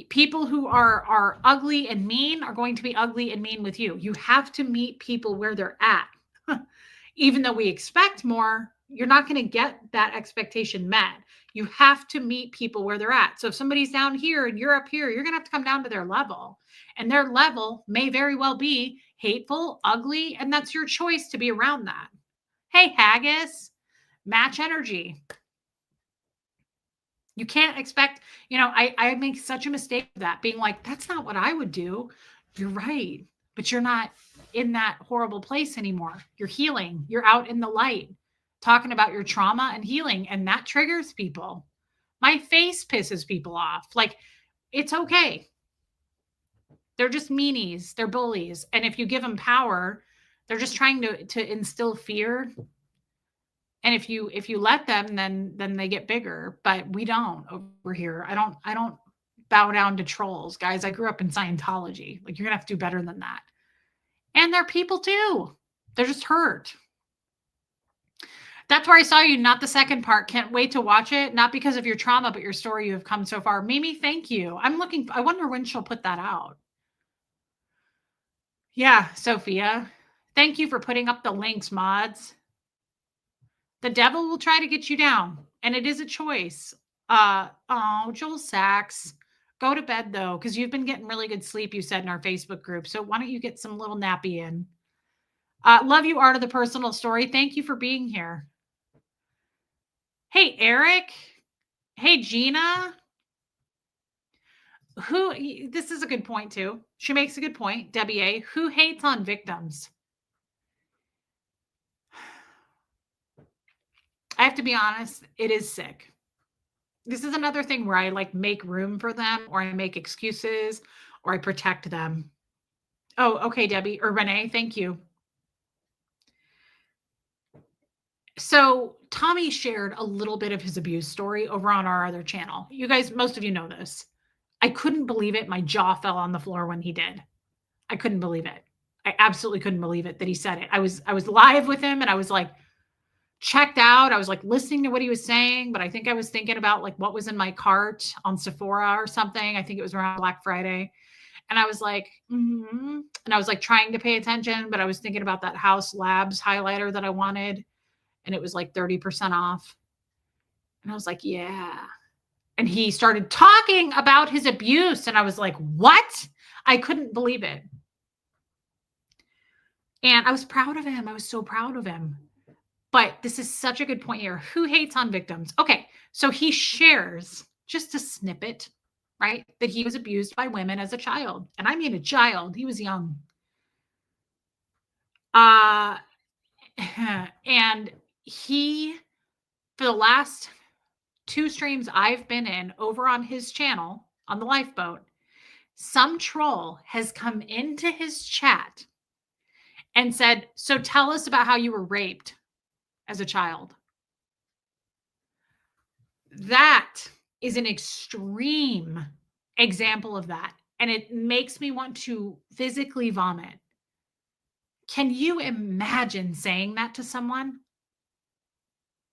People who are ugly and mean are going to be ugly and mean with you. You have to meet people where they're at. Even though we expect more, you're not going to get that expectation met. You have to meet people where they're at. So if somebody's down here and you're up here, you're going to have to come down to their level. And their level may very well be hateful, ugly, and that's your choice to be around that. Hey, Haggis, match energy. You can't expect, I make such a mistake of that, being like, that's not what I would do. You're right. But you're not in that horrible place anymore. You're healing. You're out in the light, talking about your trauma and healing. And that triggers people. My face pisses people off. Like, it's okay. They're just meanies. They're bullies. And if you give them power, they're just trying to instill fear. And if you let them, then they get bigger. But we don't over here. I don't bow down to trolls, guys. I grew up in Scientology. Like, you're gonna have to do better than that. And they're people too. They're just hurt. That's where I saw you, not the second part. Can't wait to watch it. Not because of your trauma, but your story. You have come so far. Mimi, thank you. I wonder when she'll put that out. Yeah, Sophia. Thank you for putting up the links, mods. The devil will try to get you down, and it is a choice. Joel Sachs, go to bed though, because you've been getting really good sleep, you said in our Facebook group. So why don't you get some little nappy in? Love you, Art of the Personal Story. Thank you for being here. Hey, Eric. Hey, Gina. This is a good point too. She makes a good point. Debbie A. Who hates on victims? I have to be honest, it is sick. This is another thing where I make room for them, or I make excuses, or I protect them. Oh, okay, Debbie or Renee, thank you. So Tommy shared a little bit of his abuse story over on our other channel. You guys, most of you know this. I couldn't believe it. My jaw fell on the floor when he did. I couldn't believe it. I absolutely couldn't believe it that he said it. I was live with him and I was checked out. I was listening to what he was saying, but I think I was thinking about what was in my cart on Sephora or something. I think it was around Black Friday. And I was and I was trying to pay attention, but I was thinking about that House Labs highlighter that I wanted. And it was 30% off. And I was yeah. And he started talking about his abuse. And I was what? I couldn't believe it. And I was proud of him. I was so proud of him. But this is such a good point here. Who hates on victims? Okay, so he shares just a snippet, right? That he was abused by women as a child. And I mean a child. He was young. And he, for the last 2 streams I've been in over on his channel, on the Lifeboat, some troll has come into his chat and said, so tell us about how you were raped as a child. That is an extreme example of that. And it makes me want to physically vomit. Can you imagine saying that to someone?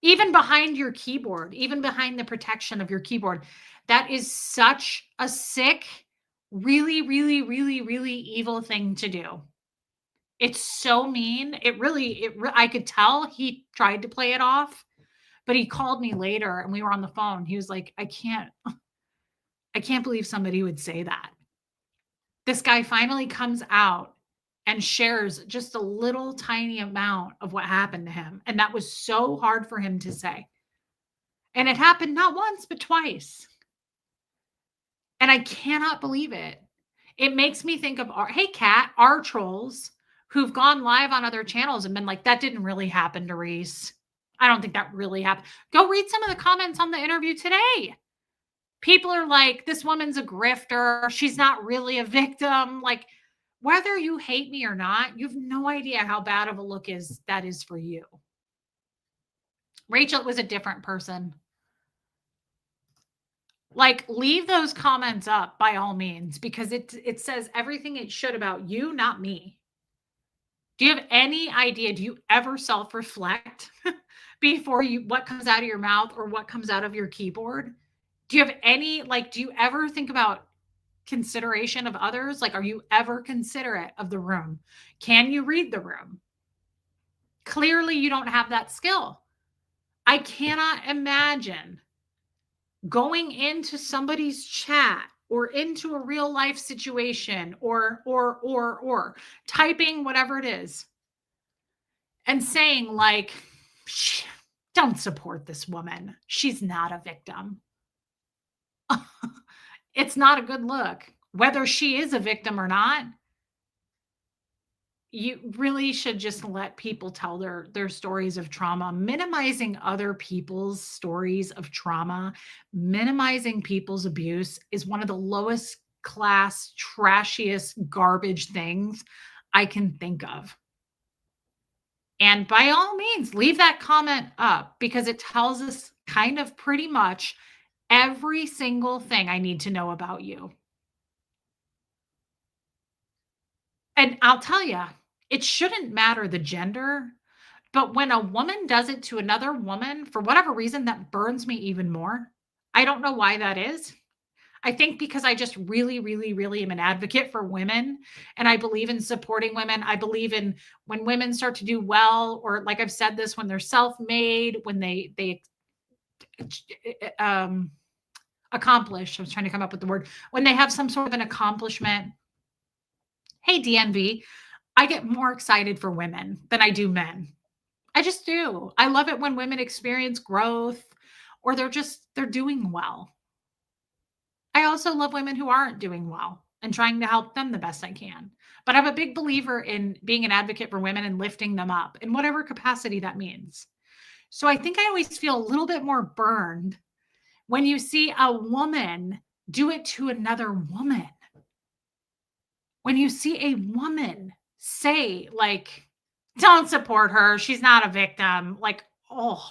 Even behind your keyboard, even behind the protection of your keyboard. That is such a sick, really, really, really, really evil thing to do. It's so mean. I could tell he tried to play it off, but he called me later and we were on the phone. He was like, I can't believe somebody would say that." This guy finally comes out and shares just a little tiny amount of what happened to him, and that was so hard for him to say. And it happened not once, but twice. And I cannot believe it. It makes me think of our hey, Kat, our trolls who've gone live on other channels and been like, "That didn't really happen to Reese. I don't think that really happened." Go read some of the comments on the interview today. People are like, "This woman's a grifter. She's not really a victim." Like, whether you hate me or not, you have no idea how bad of a look is that is for you. Rachel was a different person. Like, leave those comments up by all means because it says everything it should about you, not me. Do you have any idea? Do you ever self-reflect before you what comes out of your mouth or what comes out of your keyboard? Do you have any do you ever think about consideration of others? Like, are you ever considerate of the room? Can you read the room? Clearly, you don't have that skill. I cannot imagine going into somebody's chat or into a real life situation or typing whatever it is and saying like, don't support this woman. She's not a victim. It's not a good look. Whether she is a victim or not, you really should just let people tell their stories of trauma. Minimizing other people's stories of trauma, minimizing people's abuse is one of the lowest class, trashiest garbage things I can think of. And by all means, leave that comment up because it tells us kind of pretty much every single thing I need to know about you. And I'll tell you, it shouldn't matter the gender, but when a woman does it to another woman, for whatever reason, that burns me even more. I don't know why that is. I think because I just really, really, really am an advocate for women and I believe in supporting women. I believe in when women start to do well, or like I've said this, when they're self-made, when they um accomplish. I was trying to come up with the word. When they have some sort of an accomplishment. Hey, DNV, I get more excited for women than I do men. I just do. I love it when women experience growth or they're doing well. I also love women who aren't doing well and trying to help them the best I can. But I'm a big believer in being an advocate for women and lifting them up in whatever capacity that means. So I think I always feel a little bit more burned when you see a woman do it to another woman. When you see a woman say, like, don't support her, she's not a victim, like, oh,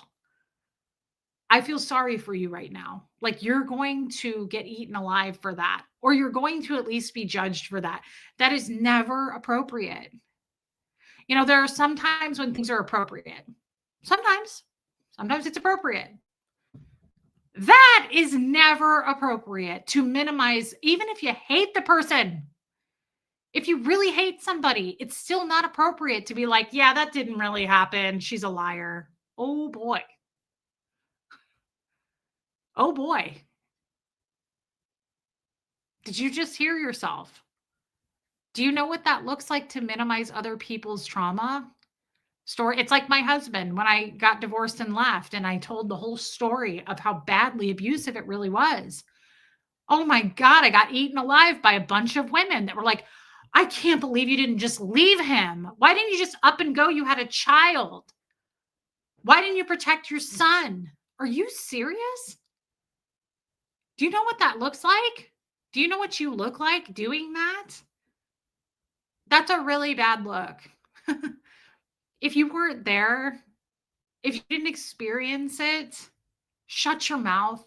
I feel sorry for you right now. Like, you're going to get eaten alive for that, or you're going to at least be judged for that. That is never appropriate. You know, there are some times when things are appropriate. Sometimes, sometimes it's appropriate. That is never appropriate to minimize, even if you hate the person. If you really hate somebody, it's still not appropriate to be like, yeah, that didn't really happen. She's a liar. Oh boy. Oh boy. Did you just hear yourself? Do you know what that looks like to minimize other people's trauma? Story. It's like my husband when I got divorced and left, and I told the whole story of how badly abusive it really was. Oh my God, I got eaten alive by a bunch of women that were like, I can't believe you didn't just leave him. Why didn't you just up and go? You had a child. Why didn't you protect your son? Are you serious? Do you know what that looks like? Do you know what you look like doing that? That's a really bad look. If you weren't there, if you didn't experience it, shut your mouth.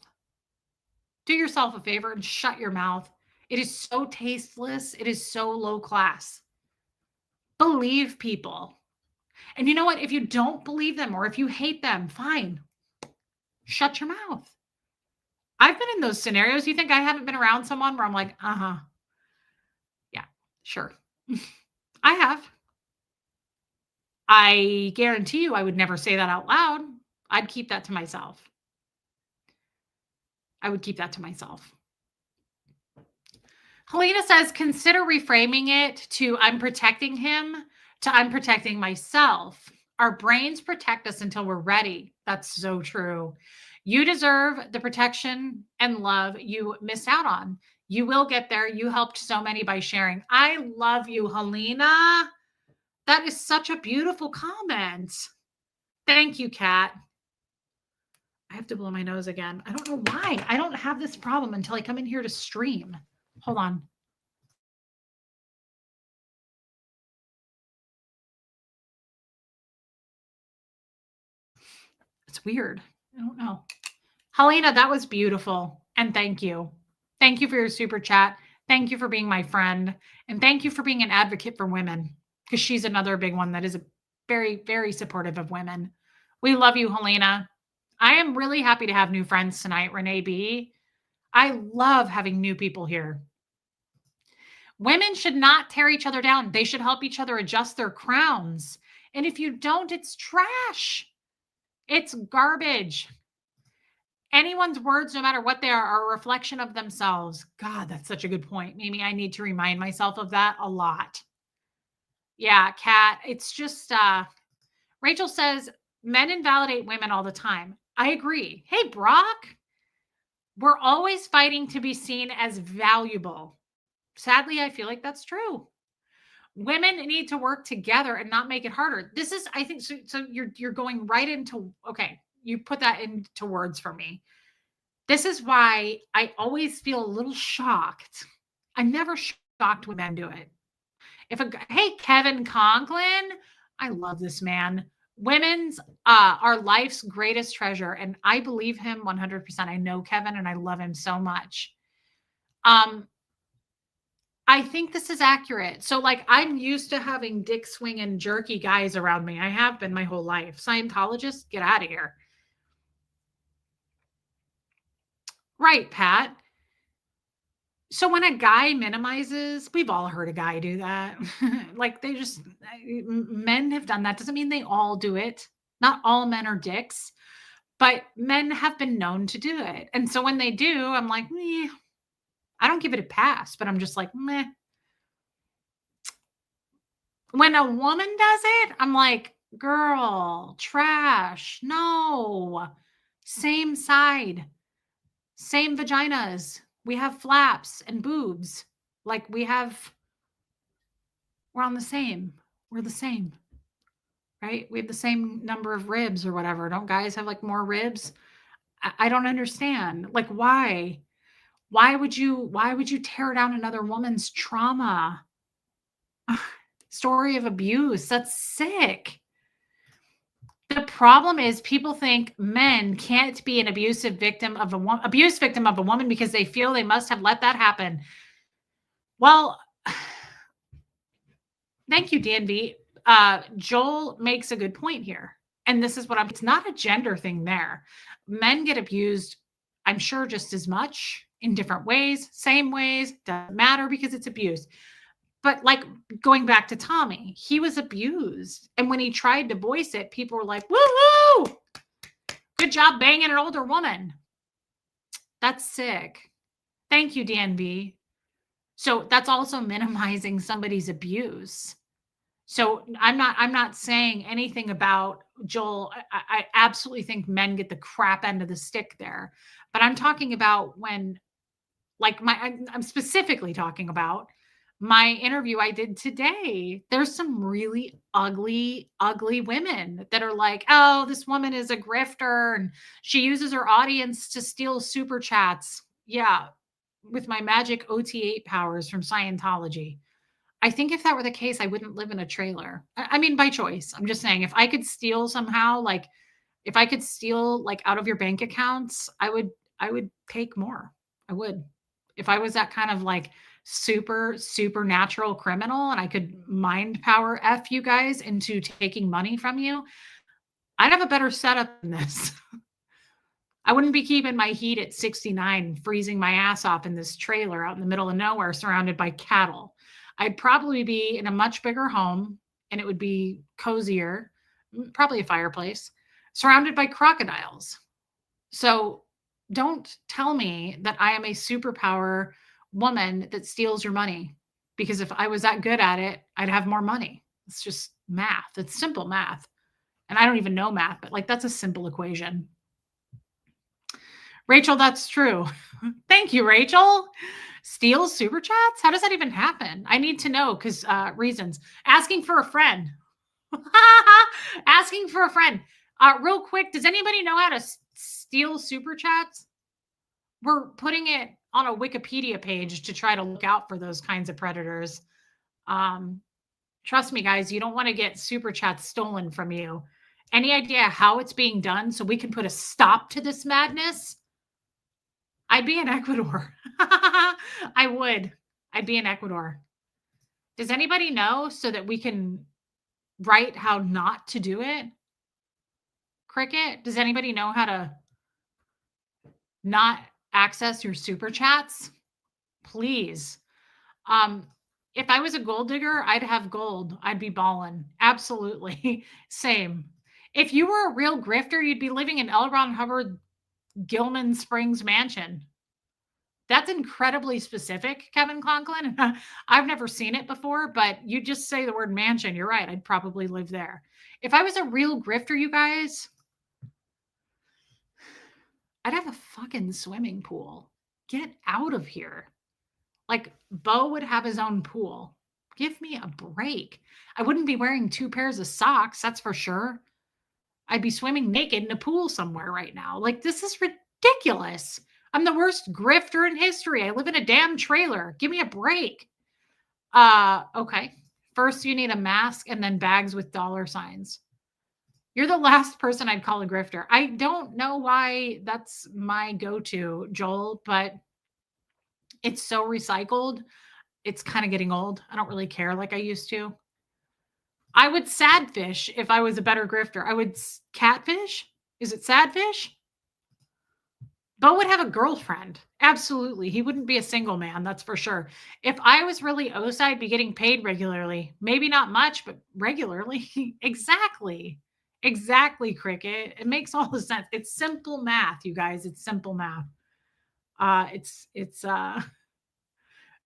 Do yourself a favor and shut your mouth. It is so tasteless. It is so low class. Believe people. And you know what? If you don't believe them or if you hate them, fine. Shut your mouth. I've been in those scenarios. You think I haven't been around someone where I'm like, uh-huh. Yeah, sure. I have. I guarantee you I would never say that out loud. I'd keep that to myself. I would keep that to myself. Helena says, consider reframing it to I'm protecting him to I'm protecting myself. Our brains protect us until we're ready. That's so true. You deserve the protection and love you missed out on. You will get there. You helped so many by sharing. I love you, Helena. That is such a beautiful comment. Thank you, Kat. I have to blow my nose again. I don't know why. I don't have this problem until I come in here to stream. Hold on. It's weird. I don't know. Helena, that was beautiful. And thank you. Thank you for your super chat. Thank you for being my friend. And thank you for being an advocate for women, because she's another big one that is very, very supportive of women. We love you, Helena. I am really happy to have new friends tonight, Renee B. I love having new people here. Women should not tear each other down. They should help each other adjust their crowns. And if you don't, it's trash. It's garbage. Anyone's words, no matter what they are a reflection of themselves. God, that's such a good point. Mimi, I need to remind myself of that a lot. Yeah, Kat, it's just, Rachel says, men invalidate women all the time. I agree. Hey, Brock, we're always fighting to be seen as valuable. Sadly, I feel like that's true. Women need to work together and not make it harder. This is, I think, so you're going right into, okay, you put that into words for me. This is why I always feel a little shocked. I'm never shocked when men do it. Hey, Kevin Conklin, I love this man. Women's are life's greatest treasure, and I believe him 100%. I know Kevin, and I love him so much. I think this is accurate. So, like, I'm used to having dick swinging jerky guys around me. I have been my whole life. Scientologists, get out of here. Right, Pat. So when a guy minimizes, we've all heard a guy do that. Like, men have done that. Doesn't mean they all do it. Not all men are dicks, but men have been known to do it. And so when they do, I'm like, meh. I don't give it a pass, but I'm just like, meh. When a woman does it, I'm like, girl, trash. No. Same side, same vaginas. We have flaps and boobs. Like we're on the same. We're the same. Right? We have the same number of ribs or whatever. Don't guys have like more ribs? I don't understand. Like, why? Why would you tear down another woman's trauma? Story of abuse. That's sick. The problem is people think men can't be an abuse victim of a woman because they feel they must have let that happen. Well, thank you, DNV. Joel makes a good point here. And this is it's not a gender thing there. Men get abused, I'm sure, just as much in different ways, same ways, doesn't matter because it's abuse. But like going back to Tommy, he was abused. And when he tried to voice it, people were like, woo-hoo! Good job banging an older woman. That's sick. Thank you, DNV. So that's also minimizing somebody's abuse. So I'm not saying anything about Joel. I absolutely think men get the crap end of the stick there. But I'm talking about when, like, I'm specifically talking about my interview I did today. There's some really ugly, ugly women that are like, oh, this woman is a grifter and she uses her audience to steal super chats. Yeah, with my magic OT8 powers from Scientology. I think if that were the case, I wouldn't live in a trailer. I mean, by choice. I'm just saying, if I could steal somehow, like if I could steal like out of your bank accounts, I would take more. I would. If I was that kind of like supernatural criminal and I could mind power F you guys into taking money from you, I'd have a better setup than this. I wouldn't be keeping my heat at 69, freezing my ass off in this trailer out in the middle of nowhere surrounded by cattle. I'd probably be in a much bigger home and it would be cozier, probably a fireplace, surrounded by crocodiles. So don't tell me that I am a superpower woman that steals your money, because if I was that good at it, I'd have more money. It's just math. It's simple math. And I don't even know math, but like that's a simple equation. Rachel, that's true. Thank you, Rachel. Steal super chats? How does that even happen? I need to know because reasons. Asking for a friend. Asking for a friend. Real quick, does anybody know how to steal super chats? We're putting it on a Wikipedia page to try to look out for those kinds of predators. Trust me, guys, you don't want to get super chats stolen from you. Any idea how it's being done so we can put a stop to this madness? I'd be in Ecuador. I would. I'd be in Ecuador. Does anybody know so that we can write how not to do it? Cricket, does anybody know how to not access your super chats? Please. If I was a gold digger, I'd have gold. I'd be balling. Absolutely. Same. If you were a real grifter, you'd be living in L. Ron Hubbard Gilman Springs mansion. That's incredibly specific, Kevin Conklin. I've never seen it before, but you just say the word mansion. You're right. I'd probably live there. If I was a real grifter, you guys, I'd have a fucking swimming pool. Get out of here. Like, Bo would have his own pool. Give me a break. I wouldn't be wearing 2 pairs of socks, that's for sure. I'd be swimming naked in a pool somewhere right now. Like, this is ridiculous. I'm the worst grifter in history. I live in a damn trailer. Give me a break. Okay. First, you need a mask and then bags with dollar signs. You're the last person I'd call a grifter. I don't know why that's my go-to, Joel, but it's so recycled. It's kind of getting old. I don't really care like I used to. I would sadfish if I was a better grifter. I would catfish. Is it sadfish? Bo would have a girlfriend. Absolutely. He wouldn't be a single man. That's for sure. If I was really Osa, I'd be getting paid regularly. Maybe not much, but regularly. Exactly. Exactly, Cricket. It makes all the sense. It's simple math, you guys. It's simple math.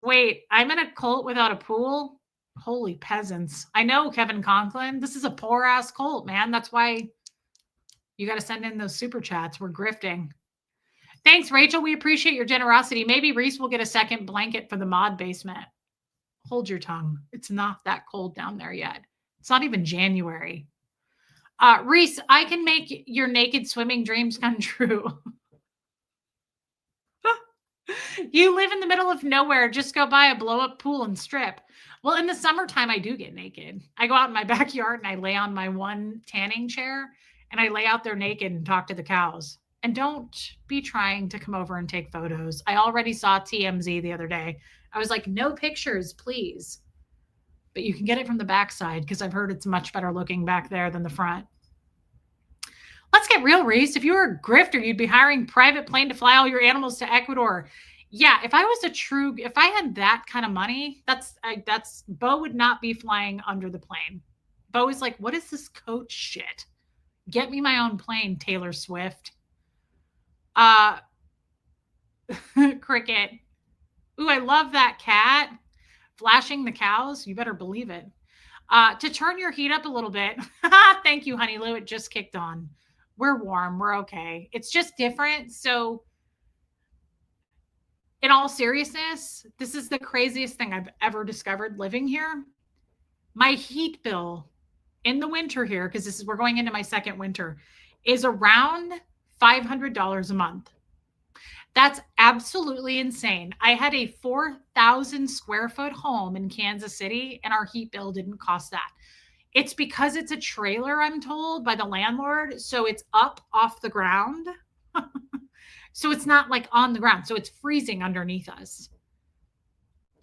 Wait, I'm in a cult without a pool? Holy peasants. I know, Kevin Conklin. This is a poor ass cult, man. That's why you got to send in those super chats. We're grifting. Thanks, Rachel. We appreciate your generosity. Maybe Reese will get a second blanket for the mod basement. Hold your tongue. It's not that cold down there yet. It's not even January. Reese, I can make your naked swimming dreams come true. You live in the middle of nowhere. Just go buy a blow-up pool and strip. Well, in the summertime, I do get naked. I go out in my backyard and I lay on my one tanning chair and I lay out there naked and talk to the cows. And don't be trying to come over and take photos. I already saw TMZ the other day. I was like, no pictures, please. But you can get it from the backside because I've heard it's much better looking back there than the front. Let's get real, Reese. If you were a grifter, you'd be hiring private plane to fly all your animals to Ecuador. Yeah, if I was if I had that kind of money, Bo would not be flying under the plane. Bo is like, what is this coach shit? Get me my own plane, Taylor Swift. Cricket. Ooh, I love that cat flashing the cows. You better believe it. To turn your heat up a little bit. Thank you, Honey Lou. It just kicked on. We're warm. We're okay. It's just different. So in all seriousness, this is the craziest thing I've ever discovered living here. My heat bill in the winter here, because we're going into my second winter, is around $500 a month. That's absolutely insane. I had a 4,000 square foot home in Kansas City, and our heat bill didn't cost that. It's because it's a trailer, I'm told, by the landlord. So it's up off the ground. So it's not like on the ground. So it's freezing underneath us.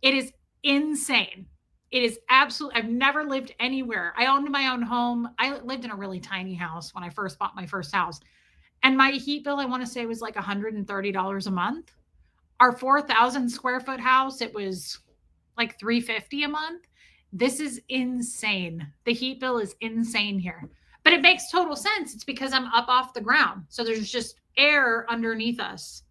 It is insane. It is absolutely, I've never lived anywhere. I owned my own home. I lived in a really tiny house when I first bought my first house. And my heat bill, I want to say, was like $130 a month. Our 4,000 square foot house, it was like $350 a month. This is insane. The heat bill is insane here. But it makes total sense. It's because I'm up off the ground. So there's just air underneath us.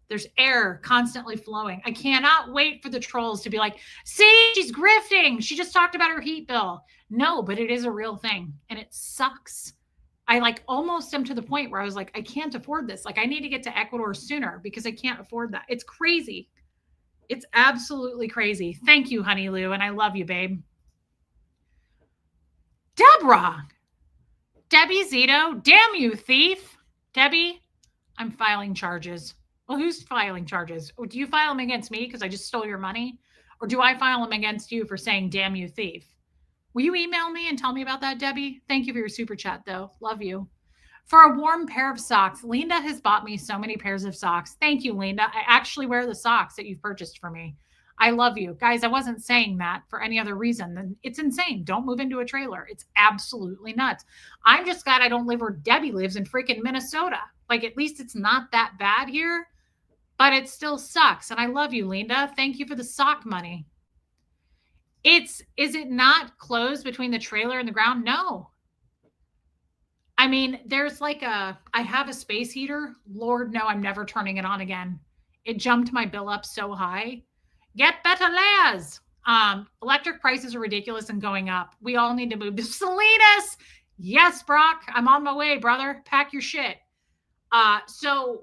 There's air constantly flowing. I cannot wait for the trolls to be like, see, she's grifting. She just talked about her heat bill. No, but it is a real thing and it sucks. I like almost am to the point where I was like, I can't afford this. Like, I need to get to Ecuador sooner because I can't afford that. It's crazy. It's absolutely crazy. Thank you, Honey Lou. And I love you, babe. Deborah. Debbie Zito. Damn you, thief. Debbie, I'm filing charges. Well, who's filing charges? Do you file them against me because I just stole your money? Or do I file them against you for saying, damn you, thief? Will you email me and tell me about that, Debbie? Thank you for your super chat, though. Love you. For a warm pair of socks, Linda has bought me so many pairs of socks. Thank you, Linda. I actually wear the socks that you've purchased for me. I love you. Guys, I wasn't saying that for any other reason than it's insane. Don't move into a trailer. It's absolutely nuts. I'm just glad I don't live where Debbie lives in freaking Minnesota. Like, at least it's not that bad here, but it still sucks. And I love you, Linda. Thank you for the sock money. Is it not closed between the trailer and the ground? No. I mean, there's like I have a space heater. Lord, no, I'm never turning it on again. It jumped my bill up so high. Get better, Laz. Electric prices are ridiculous and going up. We all need to move to Salinas. Yes, Brock, I'm on my way, brother. Pack your shit. So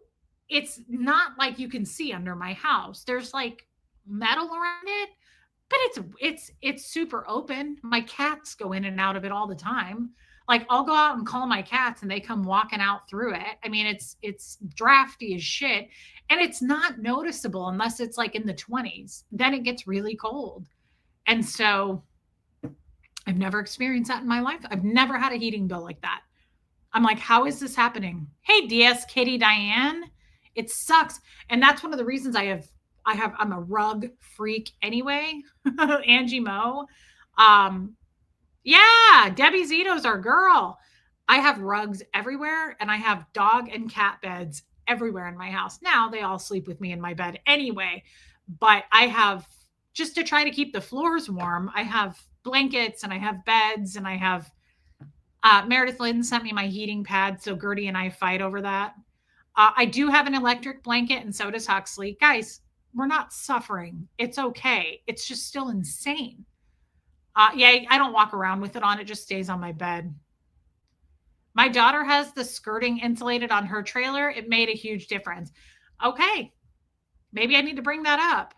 it's not like you can see under my house. There's like metal around it, but it's super open. My cats go in and out of it all the time. Like, I'll go out and call my cats and they come walking out through it. I mean, it's drafty as shit, and it's not noticeable unless it's like in the 20s. Then it gets really cold. And so I've never experienced that in my life. I've never had a heating bill like that. I'm like, how is this happening? Hey, DS Kitty Diane. It sucks. And that's one of the reasons I'm a rug freak anyway. Angie Mo. Yeah, Debbie Zito's our girl. I have rugs everywhere and I have dog and cat beds everywhere in my house. Now they all sleep with me in my bed anyway, but I have, just to try to keep the floors warm, I have blankets and I have beds and I have, Meredith Lynn sent me my heating pad. So Gertie and I fight over that. I do have an electric blanket and so does Huxley. Guys, we're not suffering. It's okay. It's just still insane. Yeah, I don't walk around with it on. It just stays on my bed. My daughter has the skirting insulated on her trailer. It made a huge difference. Okay. Maybe I need to bring that up.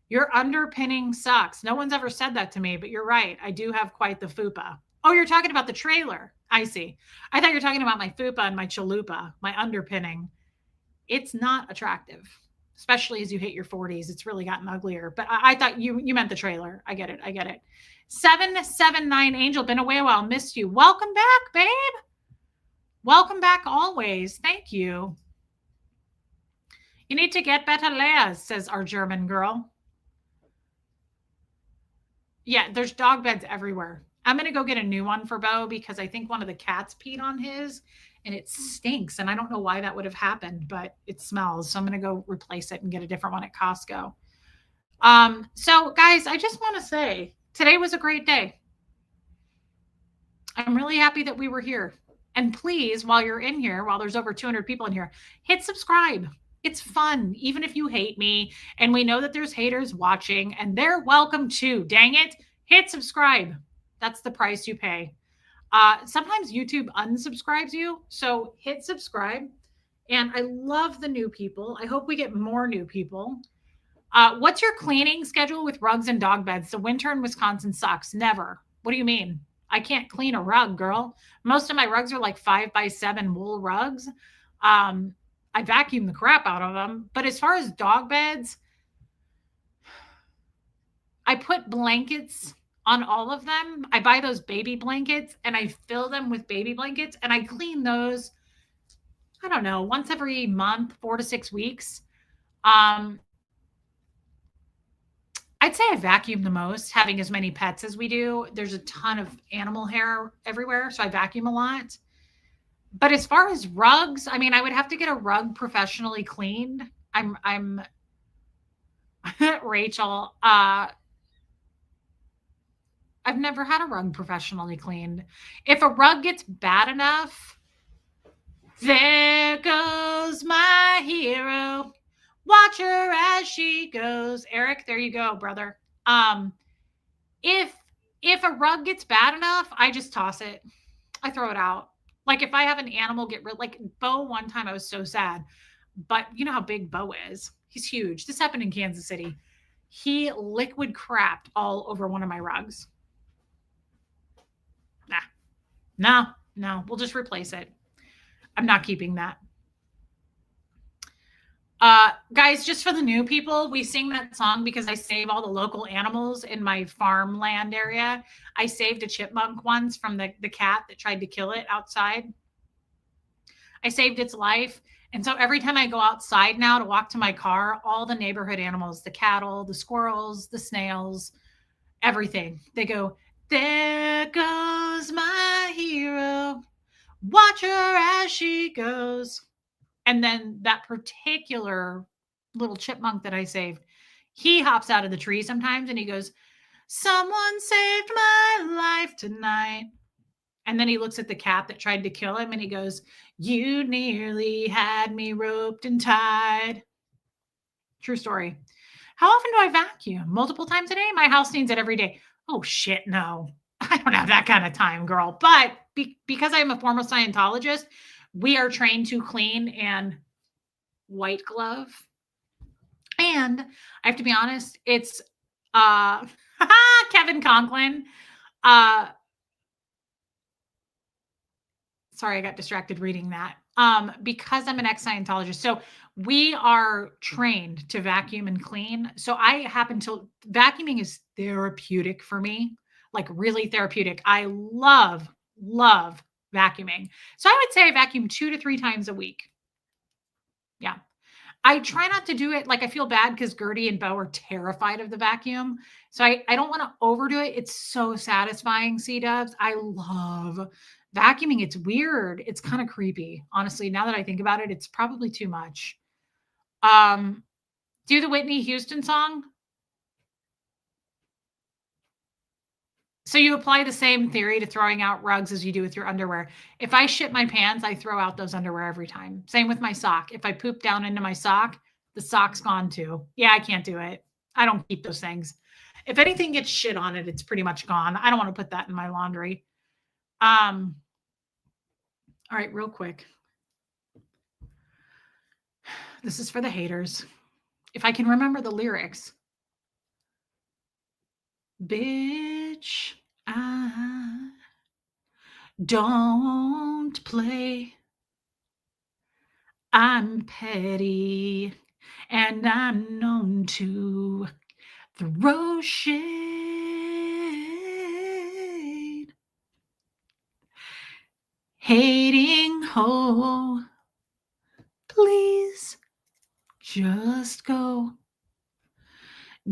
Your underpinning sucks. No one's ever said that to me, but you're right. I do have quite the fupa. Oh, you're talking about the trailer. I see. I thought you were talking about my fupa and my chalupa, my underpinning. It's not attractive, especially as you hit your 40s. It's really gotten uglier. But I thought you meant the trailer. I get it. 779 Angel, been away a while. Missed you. Welcome back, babe. Welcome back always. Thank you. You need to get better, Laz, says our German girl. Yeah, there's dog beds everywhere. I'm going to go get a new one for Bo because I think one of the cats peed on his and it stinks. And I don't know why that would have happened, but it smells. So I'm going to go replace it and get a different one at Costco. So guys, I just want to say today was a great day. I'm really happy that we were here. And please, while you're in here, while there's over 200 people in here, hit subscribe. It's fun, even if you hate me. And we know that there's haters watching and they're welcome too. Dang it. Hit subscribe. That's the price you pay. Sometimes YouTube unsubscribes you. So hit subscribe. And I love the new people. I hope we get more new people. What's your cleaning schedule with rugs and dog beds? The winter in Wisconsin sucks. Never. What do you mean? I can't clean a rug, girl. Most of my rugs are like 5x7 wool rugs. I vacuum the crap out of them. But as far as dog beds, I put blankets on all of them. I buy those baby blankets and I fill them with baby blankets and I clean those, I don't know, once every month, 4 to 6 weeks. I'd say I vacuum the most, having as many pets as we do. There's a ton of animal hair everywhere, so I vacuum a lot. But as far as rugs, I mean, I would have to get a rug professionally cleaned. I'm Rachel. I've never had a rug professionally cleaned. If a rug gets bad enough, there goes my hero. Watch her as she goes. Eric, there you go, brother. If if a rug gets bad enough, I just toss it. I throw it out. Like if I have an animal get rid, like Bo, one time I was so sad, but you know how big Bo is. He's huge. This happened in Kansas City. He liquid crapped all over one of my rugs. Nah, no, no, we'll just replace it. I'm not keeping that. Guys, just for the new people, we sing that song because I save all the local animals in my farmland area. I saved a chipmunk once from the cat that tried to kill it outside. I saved its life. And so every time I go outside now to walk to my car, all the neighborhood animals, the cattle, the squirrels, the snails, everything, they go, there goes my hero. Watch her as she goes. And then that particular little chipmunk that I saved, he hops out of the tree sometimes and he goes, someone saved my life tonight. And then he looks at the cat that tried to kill him and he goes, you nearly had me roped and tied. True story. How often do I vacuum? Multiple times a day? My house needs it every day. Oh, shit, no. I don't have that kind of time, girl. But because I'm a former Scientologist, we are trained to clean and white glove. And I have to be honest, it's Kevin Conklin. Sorry, I got distracted reading that. Because I'm an ex-Scientologist. So we are trained to vacuum and clean. So I happen to vacuuming is therapeutic for me, like really therapeutic. I love vacuuming. So I would say I vacuum 2 to 3 times a week. Yeah. I try not to do it. Like I feel bad because Gertie and Bo are terrified of the vacuum. So I don't want to overdo it. It's so satisfying, C-dubs. I love vacuuming. It's weird. It's kind of creepy. Honestly, now that I think about it, it's probably too much. Do the Whitney Houston song. So you apply the same theory to throwing out rugs as you do with your underwear. If I shit my pants, I throw out those underwear every time. Same with my sock. If I poop down into my sock, the sock's gone too. Yeah, I can't do it. I don't keep those things. If anything gets shit on it, it's pretty much gone. I don't want to put that in my laundry. All right, real quick. This is for the haters. If I can remember the lyrics. Bitch, I don't play. I'm petty and I'm known to throw shade. Hating ho, please just go.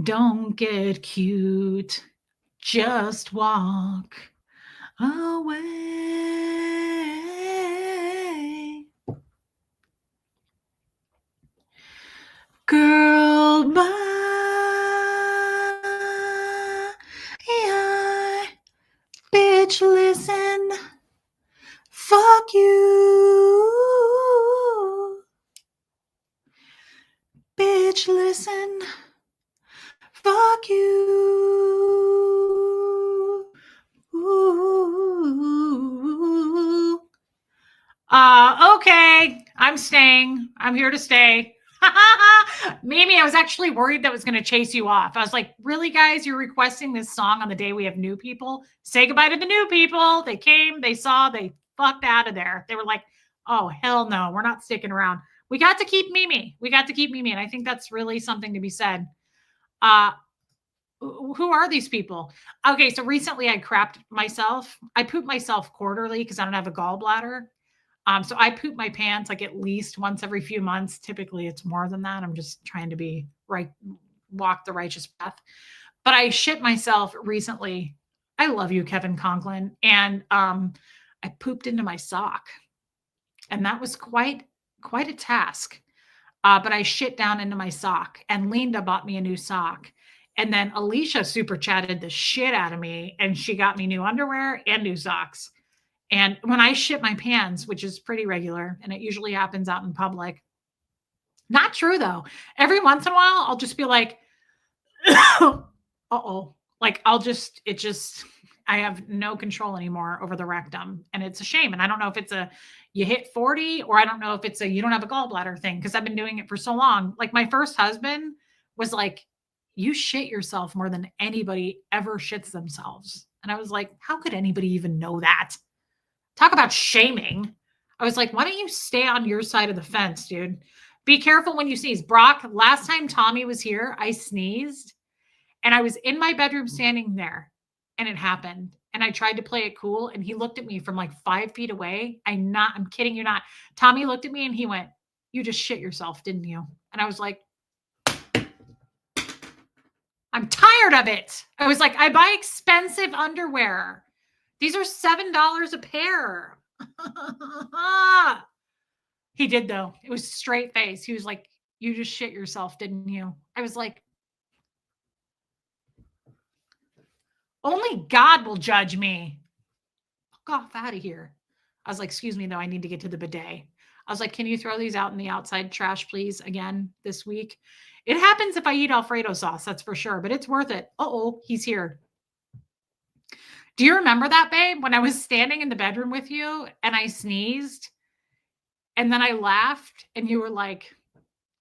Don't get cute, just walk away. Girl, bitch, listen, fuck you. Bitch, listen, fuck you. Ooh. Okay, I'm staying. I'm here to stay. Mimi, I was actually worried that was going to chase you off. I was like, really, guys, you're requesting this song on the day we have new people? Say goodbye to the new people. They came, they saw, they fucked out of there. They were like, oh, hell no, we're not sticking around. We got to keep Mimi. We got to keep Mimi. And I think that's really something to be said. Who are these people? Okay, so recently I crapped myself. I poop myself quarterly because I don't have a gallbladder. So I poop my pants like at least once every few months. Typically, it's more than that. I'm just trying to be right, walk the righteous path. But I shit myself recently. I love you, Kevin Conklin, and I pooped into my sock, and that was quite a task. But I shit down into my sock, and Linda bought me a new sock. And then Alicia super chatted the shit out of me and she got me new underwear and new socks. And when I shit my pants, which is pretty regular, and it usually happens out in public, not true though. Every once in a while, I'll just be like, uh-oh. Like I have no control anymore over the rectum. And it's a shame. And I don't know if it's you hit 40 or I don't know if it's you don't have a gallbladder thing because I've been doing it for so long. Like my first husband was like, you shit yourself more than anybody ever shits themselves. And I was like, how could anybody even know that? Talk about shaming. I was like, why don't you stay on your side of the fence, dude? Be careful when you sneeze. Brock, last time Tommy was here, I sneezed and I was in my bedroom standing there and it happened. And I tried to play it cool and he looked at me from like 5 feet away. I'm kidding you not. Tommy looked at me and he went, you just shit yourself, didn't you? And I was like, I'm tired of it. I was like, I buy expensive underwear. These are $7 a pair. He did though. It was straight face. He was like, you just shit yourself, didn't you? I was like, only God will judge me. Fuck off out of here. I was like, excuse me, though, I need to get to the bidet. I was like, can you throw these out in the outside trash, please, again this week? It happens if I eat Alfredo sauce, that's for sure, but it's worth it. Uh-oh, he's here. Do you remember that, babe, when I was standing in the bedroom with you and I sneezed and then I laughed and you were like,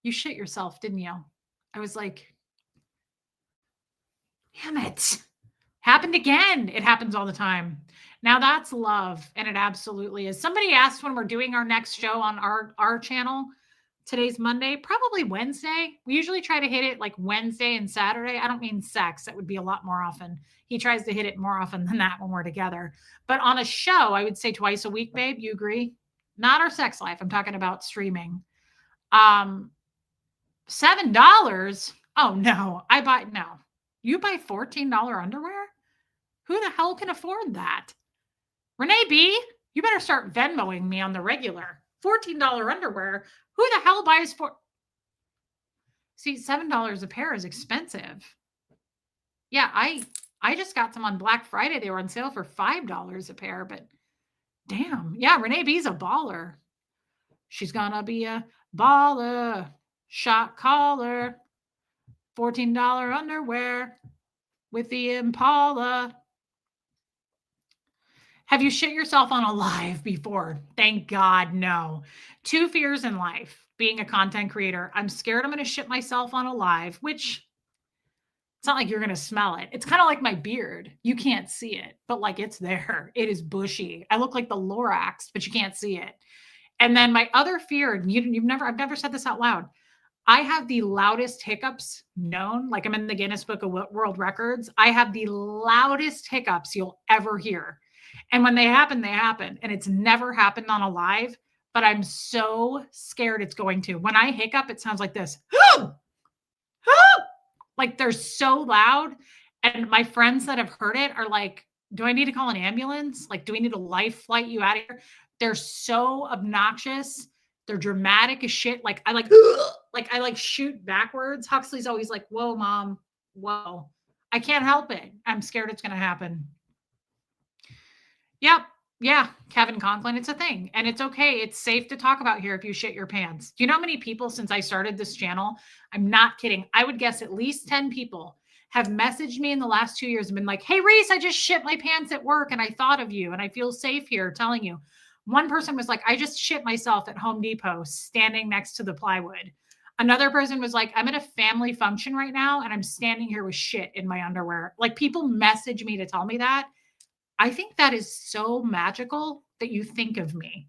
you shit yourself, didn't you? I was like, damn it. Happened again. It happens all the time. Now that's love. And it absolutely is. Somebody asked when we're doing our next show on our channel. Today's Monday, probably Wednesday. We usually try to hit it like Wednesday and Saturday. I don't mean sex. That would be a lot more often. He tries to hit it more often than that when we're together. But on a show, I would say twice a week, babe. You agree? Not our sex life. I'm talking about streaming. $7. Oh, no. No. You buy $14 underwear? Who the hell can afford that? Renee B., you better start Venmoing me on the regular. $14 underwear. Who the hell buys See, $7 a pair is expensive. Yeah, I just got some on Black Friday. They were on sale for $5 a pair, but damn. Yeah, Renee B's a baller. She's gonna be a baller. Shot caller. $14 underwear with the Impala. Have you shit yourself on a live before? Thank God, no. 2 fears in life, being a content creator. I'm scared I'm going to shit myself on a live, which it's not like you're going to smell it. It's kind of like my beard. You can't see it, but like it's there. It is bushy. I look like the Lorax, but you can't see it. And then my other fear, I've never said this out loud. I have the loudest hiccups known. Like I'm in the Guinness Book of World Records. I have the loudest hiccups you'll ever hear. And when they happen, and it's never happened on a live, but I'm so scared it's going to. When I hiccup, it sounds like this. Like they're so loud. And my friends that have heard it are like, do I need to call an ambulance? Like, do we need a life flight you out of here? They're so obnoxious. They're dramatic as shit. Like I shoot backwards. Huxley's always like, whoa, mom, whoa. I can't help it. I'm scared it's going to happen. Yep. Yeah. Kevin Conklin, it's a thing. And it's okay. It's safe to talk about here if you shit your pants. Do you know how many people since I started this channel? I'm not kidding. I would guess at least 10 people have messaged me in the last 2 years and been like, hey, Reese, I just shit my pants at work and I thought of you and I feel safe here telling you. One person was like, I just shit myself at Home Depot standing next to the plywood. Another person was like, I'm at a family function right now and I'm standing here with shit in my underwear. Like people message me to tell me that. I think that is so magical that you think of me,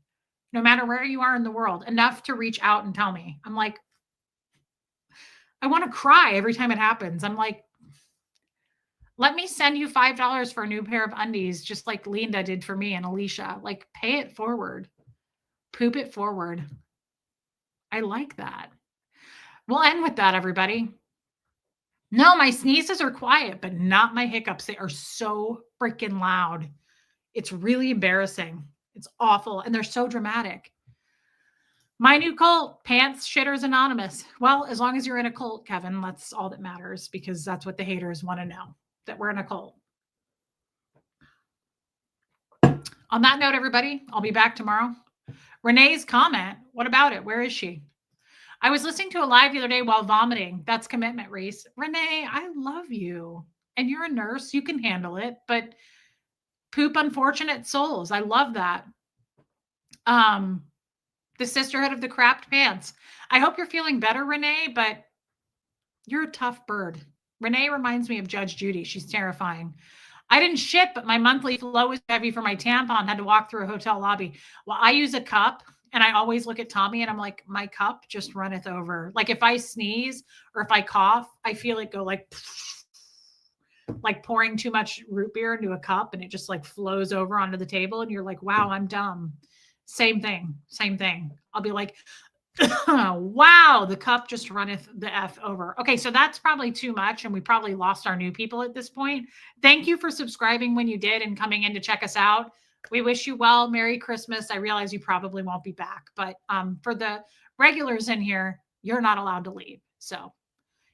no matter where you are in the world, enough to reach out and tell me. I'm like, I want to cry every time it happens. I'm like, let me send you $5 for a new pair of undies, just like Linda did for me and Alicia. Like, pay it forward. Poop it forward. I like that. We'll end with that, everybody. No, my sneezes are quiet, but not my hiccups. They are so freaking loud. It's really embarrassing. It's awful. And they're so dramatic. My new cult, Pants Shitters Anonymous. Well, as long as you're in a cult, Kevin, that's all that matters, because that's what the haters want to know, that we're in a cult. On that note, everybody, I'll be back tomorrow. Renee's comment, what about it? Where is she? I was listening to a live the other day while vomiting. That's commitment, Reese. Renee, I love you. And you're a nurse. You can handle it. But poop unfortunate souls. I love that. The Sisterhood of the Crapped Pants. I hope you're feeling better, Renee, but you're a tough bird. Renee reminds me of Judge Judy. She's terrifying. I didn't shit, but my monthly flow was heavy for my tampon. Had to walk through a hotel lobby. Well, I use a cup, and I always look at Tommy and I'm like, my cup just runneth over. Like if I sneeze or if I cough, I feel it go like pouring too much root beer into a cup, and it just like flows over onto the table. And you're like, wow, I'm dumb. Same thing. I'll be like, wow, the cup just runneth the F over. Okay, so that's probably too much, and we probably lost our new people at this point. Thank you for subscribing when you did and coming in to check us out. We wish you well. Merry Christmas. I realize you probably won't be back, but for the regulars in here, you're not allowed to leave. So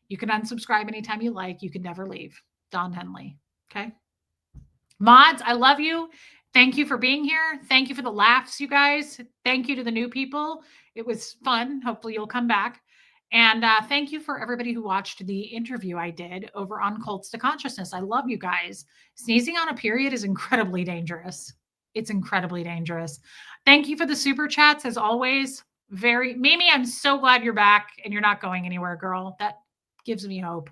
you can unsubscribe anytime you like. You can never leave. Don Henley. Okay. Mods, I love you. Thank you for being here. Thank you for the laughs, you guys. Thank you to the new people. It was fun. Hopefully you'll come back. And thank you for everybody who watched the interview I did over on Cults to Consciousness. I love you guys. Sneezing on a period is incredibly dangerous. It's incredibly dangerous. Thank you for the super chats as always. Mimi, I'm so glad you're back and you're not going anywhere, girl. That gives me hope.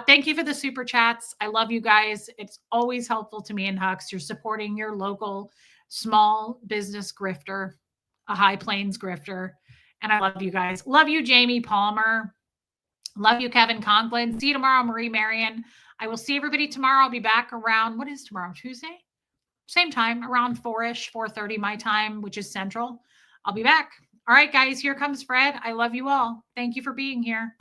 Thank you for the super chats. I love you guys. It's always helpful to me and Hux. You're supporting your local small business grifter, a High Plains grifter. And I love you guys. Love you, Jamie Palmer. Love you, Kevin Conklin. See you tomorrow, Marie Marion. I will see everybody tomorrow. I'll be back around, what is tomorrow? Tuesday? Same time, around 4-ish, 4:30 my time, which is Central. I'll be back. All right, guys, here comes Fred. I love you all. Thank you for being here.